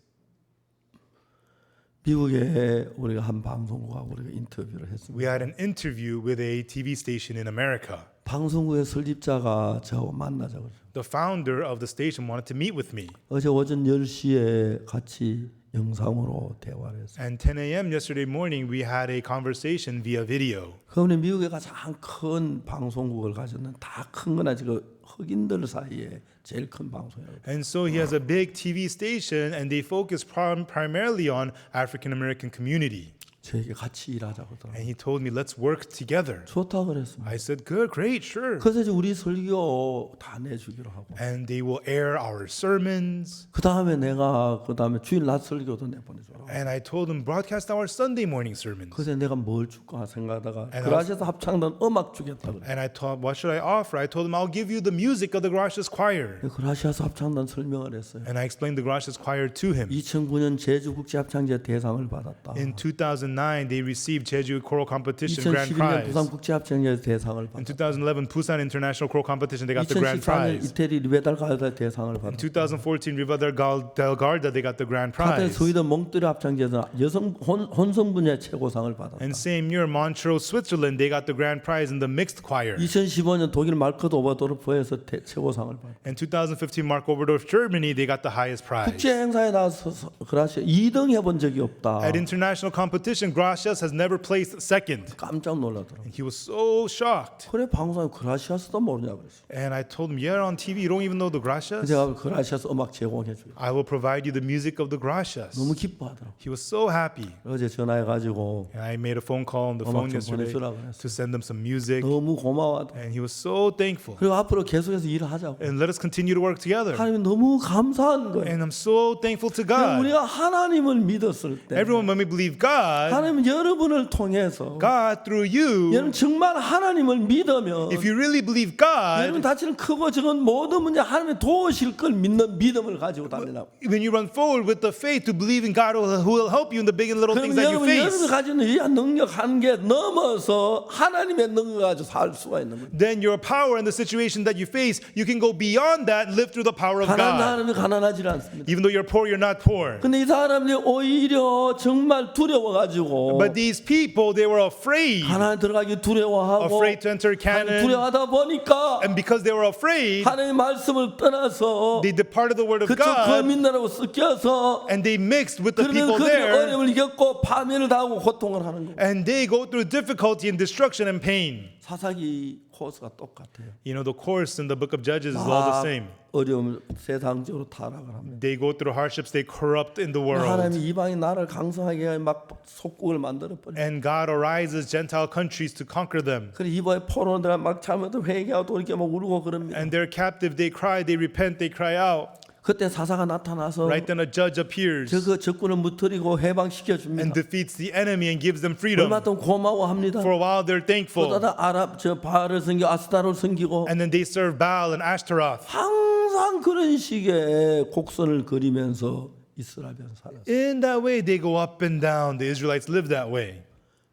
미국에 우리가 한 방송국하고 우리가 인터뷰를 했습니다. We had an interview with a TV station in America. 방송국의 설립자가 저하고 만나자고 그래요. The founder of the station wanted to meet with me. 어제 오전 10시에 같이 영상으로 대화를 했어요. And 10 a.m. yesterday morning, we had a conversation via video. 그분이 미국에 가장 큰 방송국을 가졌는 다 큰 건 아직 흑인들 사이에 제일 큰 방송이에요. And so he has a big TV station, and they focus primarily on African American community. 저에게 같이 일하자고 하더라고요. And he told me, let's work together. 좋다 그랬습니다. I said, good, great, sure. 그래서 이제 우리 설교 다 내주기로 하고 And they will air our sermons. 그 다음에 내가 그 다음에 주일 낮 설교도 내보내줘라. And I told them, broadcast our Sunday morning sermons. 그래서 내가 뭘 줄까 생각하다가 And 그라시아서 합창단 음악 주겠다 그래. And I thought, what should I offer? I told them, I'll give you the music of the Gracious Choir. 그라시아서 합창단 설명을 했어요. And I explained the Gracious Choir to him. 2009년 제주국제합창제 대상을 받았다. In 2009, 2009, they received Jeju Choral Competition grand 2011년 prize. 부산국제합창제에서 대상을 In 받았고 2011 Busan International Choral Competition, they got the grand 2014년 prize. 이태리 리베달 가요대 대상을 In 받았고 2014 Riva del Garda, they got the grand 카테 prize. 스웨덴 몽트리 합창제에서 여성 혼성 분야 최고상을 받았다. And same year, Montreux, Switzerland, they got the grand prize in the mixed choir. 2015년 독일 말크트 오버도르프에서 최고상을 받았고 In 2015, Mark Oberdorf, Germany, they got the highest prize. 국제 행사에 나서서 그라시아 2등 해본 적이 없다. At international competition, Gracias has never placed second. 깜짝 놀라더라고. He was so shocked. 그래 방송에 그라시아스도 모르냐 그랬어. And I told him, yeah, on TV, you don't even know the Gracias? 제가 그라시아스 음악 제공해 줘요. I will provide you the music of the Gracias. 너무 기뻐하더라고. He was so happy. 어제 전화해가지고 And I made a phone call on the phone 음악 좀 yesterday 보내주라 그랬어. to send them some music. 너무 고마워하더라고. And he was so thankful. 그리고 앞으로 계속해서 일을 하자고. And let us continue to work together. 하나님이 너무 감사한 거예요. And I'm so thankful to God. 우리가 하나님을 믿었을 때 Everyone, when we believe God, 하나님 여러분을 통해서 God through you, 여러분 정말 하나님을 믿으면 if you really believe 여러분 God, 다치는 크고 적은 모든 문제 하나님이 도우실 걸 믿는 믿음을 가지고 다니라고. when you run forward with the faith to believe in God who will help you in the big and little things 그러면 that you 여러분이 face, 가지는 이 능력 한계 넘어서 하나님의 능력 가지고 살 수가 있는 거예요. then your power and the situation that you face, you can go beyond that and live through the power of 가난한 God. 사람이 가난하지 않습니다. Even though you're poor, you're not poor. 근데 이 사람들이 오히려 정말 두려워가지고 But these people, they were afraid, 하나님 들어가기 두려워하고 afraid to enter Canaan. 두려워하다 보니까 And because they were afraid, 하나님의 말씀을 떠나서 they departed the word of 그쪽 God 거민나라고 섞여서 and they mixed with the 그러면 people 그들이 there. 어려움을 겪고 파멸을 당하고 고통을 하는 거예요. And they go through difficulty and destruction and pain. 사사기 코스가 똑같아요. You know, the course in the book of Judges is all the same. 어려움 세상적으로 타락을 합니다. They go through hardships, they corrupt in the world. 하나님이 이방인 나라를 강성하게 막 속국을 만들어 버려. And God arises Gentile countries to conquer them. 그래 이방의 포로들 막 잘못을 회개하고 또 이렇게 막 울고 그럽니다. And they're captive, they cry, they repent, they cry out. 그때 사사가 나타나서 Right then a judge appears 그 적군을 무뜨리고 해방시켜 and 줍니다. defeats the enemy and gives them freedom. 얼마 동안 고마워합니다. For a while they're thankful. 그러다 아랍 저 바알을 섬기고 아스타를 섬기고 And then they serve Baal and Ashtaroth. 항상 그런 식의 곡선을 그리면서 이스라엘 살았어요. In that way, they go up and down. The Israelites live that way.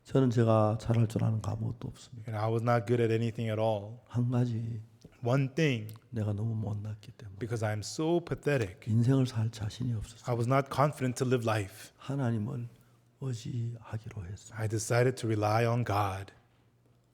저는 제가 잘할 줄 아는 거 아무것도 없습니다. And I was not good at anything at all. 한 가지 One thing, 내가 너무 못났기 때문에 because I'm so pathetic, 인생을 살 자신이 없었어요. I was not confident to live life. 하나님을 의지하기로 했어요. I decided to rely on God.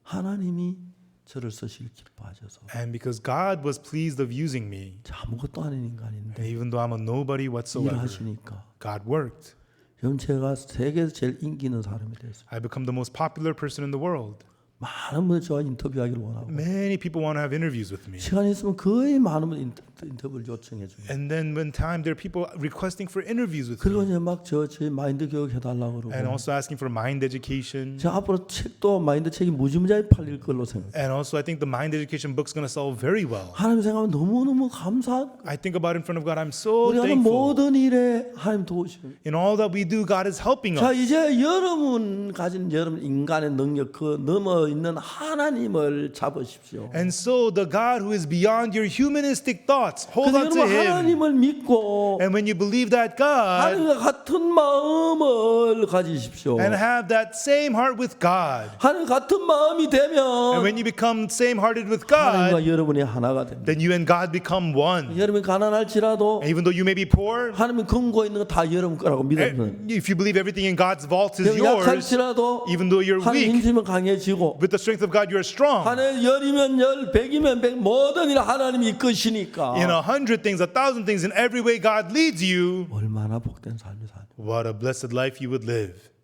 하나님이 저를 쓰실 기뻐하셔서 And because God was pleased of using me, 아무것도 아닌 인간인데 and even though I'm a nobody whatsoever, 일하시니까 God worked. 여러분 제가 세계에서 제일 인기 있는 사람이 됐어요. I become the most popular person in the world. 많은 분들 저와 인터뷰하기를 원하고 Many people want to have interviews with me. 시간이 있으면 거의 많은 분들 인터뷰를 요청해 줘요. And then when time, there are people requesting for interviews with 그리고 me. 이제 막 저희 마인드 교육 해달라고 And 그러고 also asking for mind education. 제가 앞으로 책도 마인드 책이 무지무지하게 팔릴 걸로 생각해요. And also I think the mind education book's going to sell very well. 하나님 생각하면 너무너무 감사하고 I think about it in front of God. I'm so 우리 하는 thankful. 모든 일에 하나님 도우시고 In all that we do, God is helping 자 us. 이제 여러분 가진 여러분 인간의 능력 그 넘어 있는 하나님을 잡으십시오. And so the God who is beyond your humanistic thoughts, hold on 그래서 to 여러분 Him. 하나님을 믿고 And when you believe that God 하나님과 같은 마음을 가지십시오. and have that same heart with God, 하나님 같은 마음이 and 되면 when you become same-hearted with God, 하나님과 여러분이 하나가 됩니다. then you and God become one. 여러분이 가난할지라도 And even though you may be poor, 하나님이 금고 있는 거 다 여러분 거라고 믿으면 if you believe everything in God's vault is yours, 약할지라도 even though you're 하나님 weak, 힘쓰면 강해지고 with the strength of God you are strong. 하나님 열이면 열, 백이면 백 모든 일 하나님이 이끄시니까 In 100 things, 1,000 things, in every way God leads you, 얼마나 복된 삶이 사냐. what a blessed life you would live.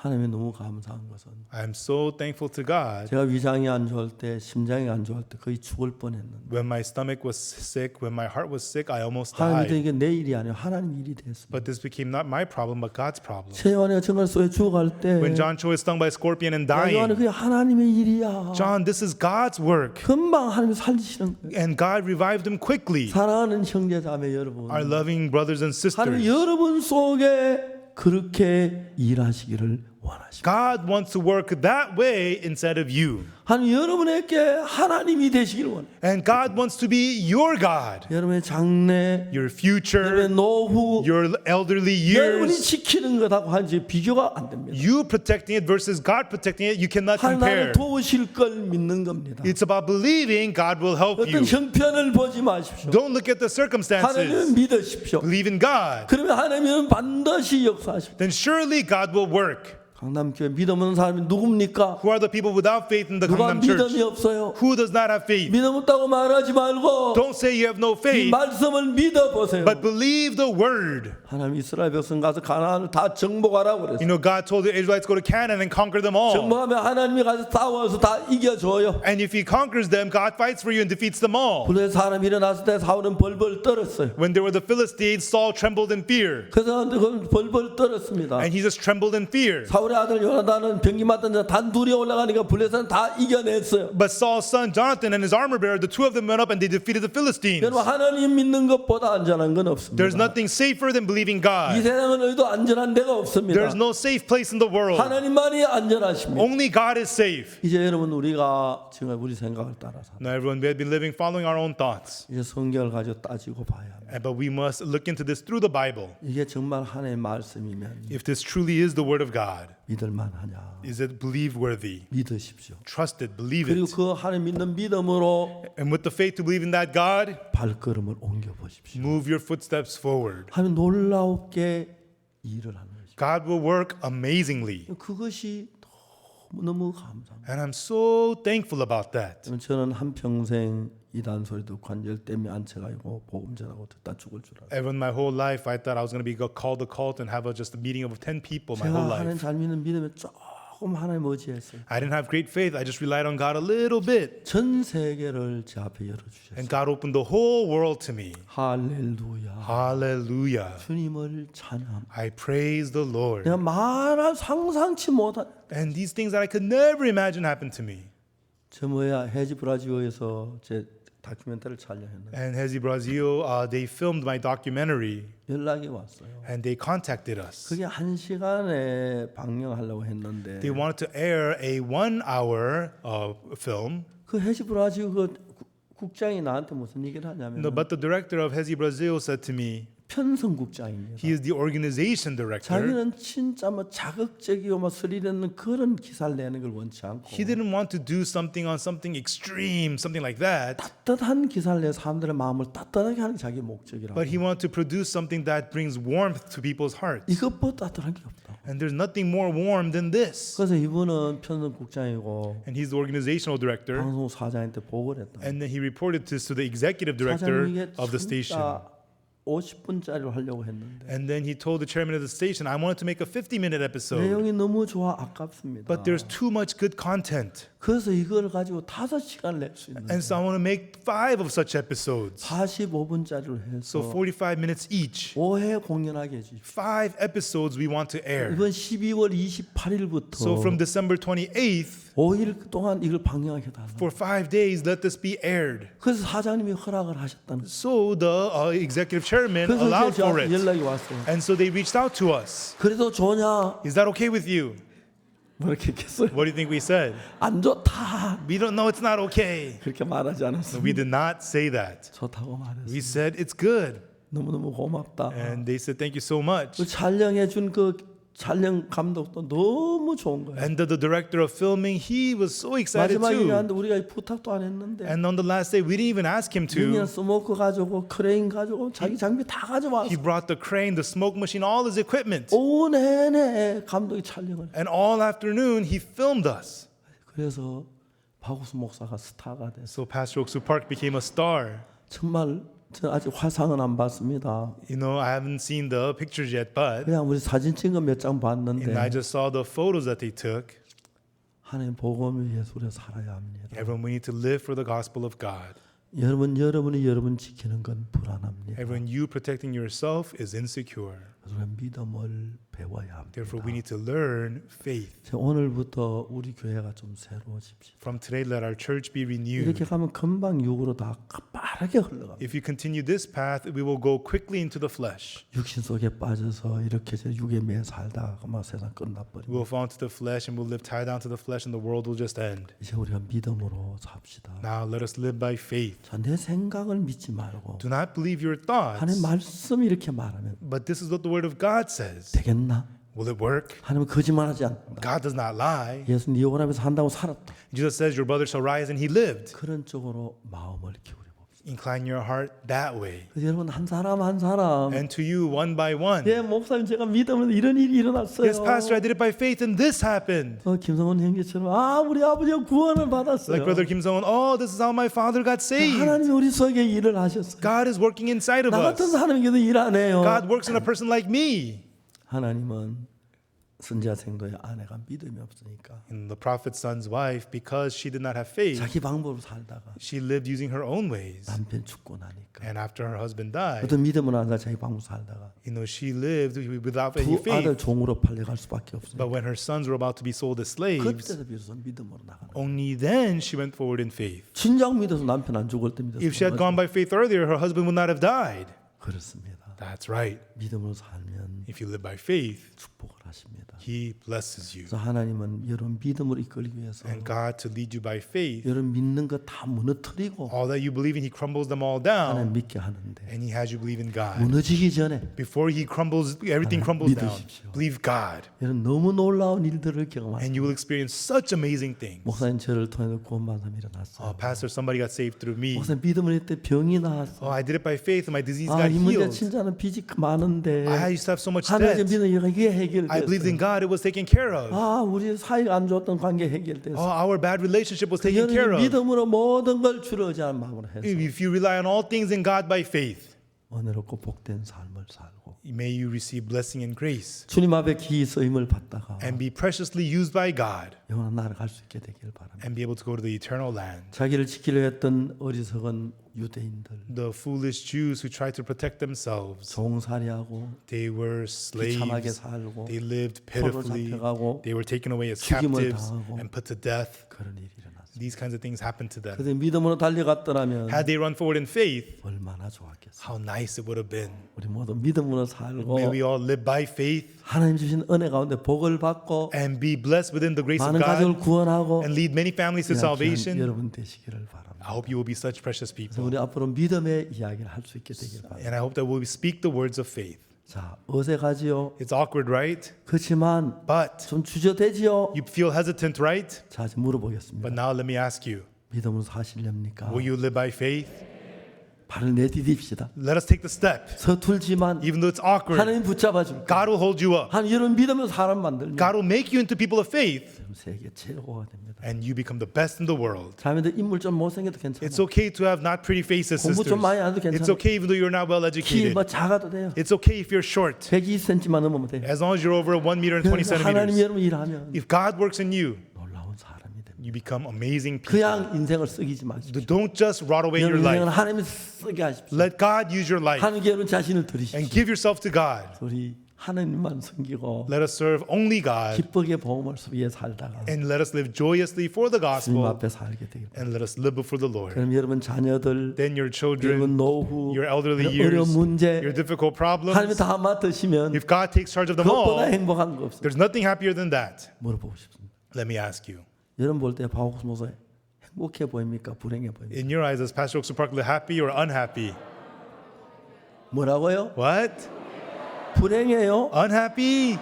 하나님이 너무 감사한 것은 I'm so thankful to God. 제가 위장이 안 좋을 때 심장이 안 좋을 때 거의 죽을 뻔했는데 When my stomach was sick, when my heart was sick, I almost 하나님이 died. 이게 내 일이 아니라 하나님 일이 됐습니다. But this became not my problem, but God's problem. 요한이가 정말 쏘에 죽어갈 때 When John Cho is stung by a scorpion and 요한이 dying, 그게 하나님의 일이야. John, this is God's work. 금방 하나님이 살리시는 거예요. And God revived him quickly. 사랑하는 형제자매 여러분, Our loving brothers and 하나님 sisters. 여러분 속에 그렇게 일하시기를 원하십니다. God wants to work that way inside of you. 하나님 여러분에게 하나님이 되시길 원해요. And God wants to be your God. 여러분의 장래, Your future, 여러분의 노후, your elderly 여러분이 years. 지키는 것하고 한지 비교가 안 됩니다. You protecting it versus God protecting it, you cannot 하나님을 compare. 도우실 걸 믿는 겁니다. It's about believing God will help 어떤 you. 형편을 보지 마십시오. Don't look at the 하나님을 circumstances. 믿으십시오. Believe in God. 그러면 하나님은 반드시 역사하십니다. Then surely God will work. 강남교회 믿음 없는 사람이 누굽니까? Who are the people without faith in the 누가 Gangnam 믿음이 Church? 없어요? Who does not have faith? 믿음 없다고 말하지 말고 Don't say you have no 이 faith, 말씀을 믿어보세요. but believe the word. 하나님 이스라엘 백성 가서 가나안을 다 정복하라고 그랬어요. You know, God told the Israelites go to Canaan and conquer them all. 정복하면 하나님이 가서 싸워서 다 이겨줘요. And if he conquers them, God fights for you and defeats them all. 블레 사람이 일어났을 때 사울은 벌벌 떨었어요. When there were the Philistines, Saul trembled in fear. 그래서 그 벌벌 떨었습니다. And he just trembled in fear. 사울의 아들 요나단은 병기 맞던 자 단 둘이 올라가니까 블레셋은 다 이겨냈어요. But Saul's son Jonathan and his armor bearer, the two of them went up and they defeated the Philistines. 여러분 하나님 믿는 것보다 안전한 건 없습니다. There's nothing safer than believing 이 God. 세상은 어디도 안전한 데가 없습니다. There's no safe place in the world. 하나님만이 안전하십니다. Only God is safe. 이제 여러분 우리가 지금 우리 생각을 따라서 Now everyone, we have been living following our own thoughts. 이제 성경을 가지고 따지고 봐야 합니다. But we must look into this through the Bible. 이게 정말 하나님의 말씀이면 If this truly is the word of God, 믿을만하냐? is it believe worthy? 믿으십시오. Trust it, believe 그리고 it. 그 하나님 믿는 믿음으로 And with the faith to believe in that God, 발걸음을 옮겨 보십시오. move your footsteps forward. 하나님 놀랍게 일을 하는 것이죠. God will work amazingly. 그것이 너무 감사합니다. And I'm so thankful about that. 저는 한 평생 이단 소리 듣고 관절 때문에 안채가지고 복음 전하고 듣다 죽을 줄 알았어요. Even my whole life, I thought I was going to be called a cult and have just a meeting of 10 people my whole 제가 하나님 life. 잘 믿는 믿음에 조금 하나님 의지했어요. I didn't have great faith. I just relied on God a little bit. 전 세계를 제 앞에 열어주셨어요. And God opened the whole world to me. 할렐루야. Hallelujah. 주님을 찬양. I praise the Lord. 내가 말할 상상치 못한 And these things that I could never imagine happened to me. 저 뭐야 해지 브라지오에서 제 다큐멘터리를 촬영했는데 And Hezi Brazil, they filmed my documentary 연락이 왔어요. and they contacted us. 그게 1시간에 방영하려고 했는데 They wanted to air a 1-hour film. 그 해지 브라지오 그 국장이 나한테 무슨 얘기를 하냐면 No, but the director of Hezi Brazil said to me, 편성국장입니다. he is the organization director. 자기는 진짜 뭐 자극적이고 뭐 스릴 있는 그런 기사를 내는 걸 원치 않고 He didn't want to do something on something extreme, something like that. 따뜻한 기사를 내 사람들의 마음을 따뜻하게 하는 게 자기 목적이라고. But he wanted to produce something that brings warmth to people's hearts. 이것보다 따뜻한 게 없다. And there's nothing more warm than this. 그래서 이분은 편성국장이고 And he's the organizational director. 방송 사장한테 보고를 했다. And then he reported this to the executive director 사장님 이게 of the station. 진짜 50분짜리로 하려고 했는데 And then he told the chairman of the station, I wanted to make a 50-minute episode, 내용이 너무 좋아 아깝습니다. but there's too much good content. 그래서 이걸 가지고 5시간 낼 수 있는 And so I want to make 5 of such episodes. 45분짜리로 So 해서 45 minutes each. 5회 공연하게 해주십시오. 5 episodes we want to air. 이번 12월 28일부터 So from December 28th, 5일 동안 이걸 방영하게 달라. for 5 days, let this be aired. 그래서 사장님이 허락을 하셨다는 거예요. So the executive chairman 그래서 allowed 이제 for 저한테 it. 연락이 왔어요. And so they reached out to us. 그래도 좋냐? Is that okay with you? 뭐 이렇게 했겠어요? What do you think we said? 안 좋다. We don't know, it's not okay. 그렇게 말하지 않았어요. We did not say that. 좋다고 말했어요. We said it's good. 너무너무 고맙다. And they said thank you so much. 그 촬영해 준 그 촬영 감독도 너무 좋은 거예요. And the director of filming, he was so excited 마지막에 too. 갔는데 우리가 부탁도 안 했는데 And on the last day, we didn't even ask him 유니언 to. 스모크 가지고 크레인 가지고 자기 장비 다 가져왔어. He brought the crane, the smoke machine, all his equipment. 오 내내 감독이 촬영을. And all afternoon, he filmed us. 그래서 박우수 목사가 스타가 됐어. So Pastor Oksu Park became a star. 정말 저 아직 화상은 안 봤습니다. You know, I haven't seen the pictures yet, but 그냥 우리 사진 찍은 거 몇 장 봤는데 and I just saw the photos that they took. 하나님 복음을 위해서 우리가 살아야 합니다. Everyone, we need to live for the gospel of God. 여러분이 여러분 지키는 건 불안합니다. Everyone, you protecting yourself is insecure. 그래서 우리가 믿음을 배워야 합니다. Therefore, we need to learn faith. 자, 오늘부터 우리 교회가 좀 새로워집시다. From today, let our church be renewed. 이렇게 가면 금방 육으로 다 빠르게 흘러갑니다. If you continue this path, we will go quickly into the flesh. 육신 속에 빠져서 이렇게 육에 매 살다가 막 세상 끝나버리고 We will fall into the flesh and we'll live tied down to the flesh and the world will just end. 이제 우리가 믿음으로 삽시다. Now, let us live by faith. 자, 내 생각을 믿지 말고 Do not believe your 하나님 thoughts, 말씀이 이렇게 말하면 but this is what the word of God says. 되겠나? Will it work? 하나님은 거짓말하지 않는다. God does not lie. 예수 네 오라면서 한다고 살았다. Jesus says your brother shall rise and he lived. 그런 쪽으로 마음을 기울여 봅시다. Incline your heart that way. 그래서 여러분 한 사람 한 사람 And to you, one by one. 예, 목사님 제가 믿으면 이런 일이 일어났어요. Yes, Pastor, I did it by faith and this happened. 김성원 형제처럼 우리 아버지가 구원을 받았어요. Like Brother Kim Sung-won, oh, this is how my father got saved. 하나님이 우리 속에 일을 하셨어요. God is working inside of 나 같은 us. 사람에게도 일 안 해요. God works in a person like me. 하나님은 선지자 생도의 아내가 믿음이 없으니까 And the prophet's son's wife, because she did not have faith, 자기 방법으로 살다가 she lived using her own ways. 남편 죽고 나니까 And after her husband died, 어떤 믿음은 안 가 자기 방법 살다가 she lived without any 두 아들 faith. 종으로 팔려갈 수밖에 없어요. But when her sons were about to be sold as slaves, 그때도 비로소 믿음으로 나가는. only then she went forward in faith. 진작 믿어서 남편 안 죽을 때 믿었어요. If she had gone by faith earlier, her husband would not have died. 그렇습니다. That's right. 믿음으로 살면 If you live by faith, 축복을 하십니다. He blesses you. 그래서 하나님은 여러분 믿음으로 이끌기 위해서 And God, to lead you by faith, 여러분 믿는 거 다 무너뜨리고 all that you believe in, He crumbles them all down. 하나님 믿게 하는데 And He has you believe in God. 무너지기 전에 Before He crumbles, everything crumbles down. 믿으십시오. Believe God. 여러분 너무 놀라운 일들을 경험하세요. And you will experience such amazing things. 목사님 저를 통해서 구원받은 사람이 일어났어요. Pastor, somebody got saved through me. 목사님 믿음을 했을 때 병이 나왔어. I did it by faith and my disease got 이 문제 healed. 진짜는 빚이 많은데 I used to have so much 하나님 debt. 믿음 이게 I believed in 해결됐어요. God, it was taken care of. 우리 사이가 안 좋았던 관계 해결됐어. Our bad relationship was taken care 여러분 of. 믿음으로 모든 걸 주러지 않은 마음으로 해서 If you rely on all things in God by faith, 은혜롭고 복된 삶을 살고 may you receive blessing and grace 주님 앞에 기이 쓰임을 받다가 and be preciously used by God 영원한 나라를 갈 수 있게 되길 바랍니다. and be able to go to the eternal land. 자기를 지키려 했던 어리석은 유대인들 The foolish Jews who tried to protect themselves, 종살이하고 they were 비참하게 slaves. 살고 They lived 포로 pitifully. 잡혀가고 They were taken away as 죽임을 captives 당하고 and put to death. 그런 일이 일어났어요. These kinds of things happened to them. 그런데 믿음으로 달려갔더라면 Had they run forward in faith, 얼마나 좋았겠어요. how nice it would have been. 우리 모두 믿음으로 살고 May we all live by faith 하나님 주신 은혜 가운데 복을 받고 and be blessed within the grace of 많은 가족을 God 구원하고 and lead many families to 귀한 salvation. 여러분 되시기를 바랍니다. I hope you will be such precious 그래서 people. 우리 앞으로 믿음의 이야기를 할 수 있게 되길 바랍니다. And I hope that we'll speak the words of faith. 자, 어색하지요. It's awkward, right? 그렇지만 But 좀 주저되지요. you feel hesitant, right? 자, 이제 물어보겠습니다. But now let me ask you, 믿음으로 사시렵니까? will you live by faith? 발을 내디딥시다. Let us take the step. 서툴지만 Even though it's awkward, 하나님 붙잡아 줄 거예요. God will hold you up. 하나님 여러분 믿으면 사람 만들면 God will make you into people of faith 여러분 세계 최고가 됩니다. and you become the best in the world. 자매들 인물 좀 못생겨도 괜찮아. It's okay to have not pretty faces, 공부 sisters. 좀 많이 안 해도 It's 괜찮아. okay even though you're not well educated. 키뭐 작아도 돼요. It's okay if you're short. 120cm만 넘으면 돼요. As long as you're over 1 meter and 20 그래서 하나님 centimeters. 여러분 일하면 If God works in you, 놀라운 사람이 됩니다. you become amazing people. 그냥 인생을 썩이지 마십시오. Don't just rot away your 여러분 인생을 life. 하나님이 쓰게 하십시오. Let God use your life 하나님께 여러분 자신을 and 드리십시오. give yourself to God. 우리 하나님만 섬기고 Let us serve only God 기쁘게 복음을 위해 살다가 and let us live joyously for the 주님 gospel 앞에 살게 되길 바랍니다. and let us live before the Lord. 그럼 여러분 자녀들, Then your 여러분 children, 노후, your elderly 어려운 years, 문제 your difficult 하나님이 problems, 다 맡으시면 if God takes charge of them 그것보다 all, 행복한 거 없어요. there's nothing happier than that. 물어보고 싶습니다. Let me ask you. 여러분 볼 때 바오스 모세 행복해 보입니까? 불행해 보입니까? In your eyes, is Pastor Oakson Park happy or unhappy? 뭐라고요? What? 불행해요? Unhappy?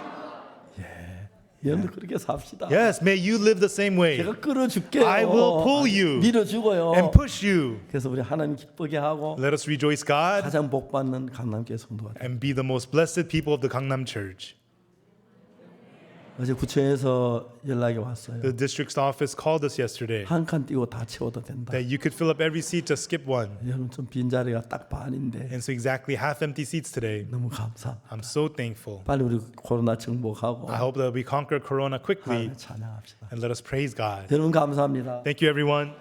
여러분 그렇게 삽시다. Yes, may you live the same way 제가 끌어줄게요. I will pull you 밀어주고요. and push you. 그래서 우리 하나님 기쁘게 하고 Let us rejoice God 가장 복받는 강남교회 성도가 돼요. and be the most blessed people of the Gangnam Church. 어제 구청에서 연락이 왔어요. The district's office called us yesterday 한 칸 띄고 다 채워도 된다. that you could fill up every seat, just skip one. 여러분 좀 빈자리가 딱 반인데 And so exactly half empty seats today. 너무 감사. I'm so thankful. 빨리 우리 코로나 정복하고 I hope that we conquer Corona quickly 하나님 찬양합시다. and let us praise God. 여러분 감사합니다. Thank you, everyone.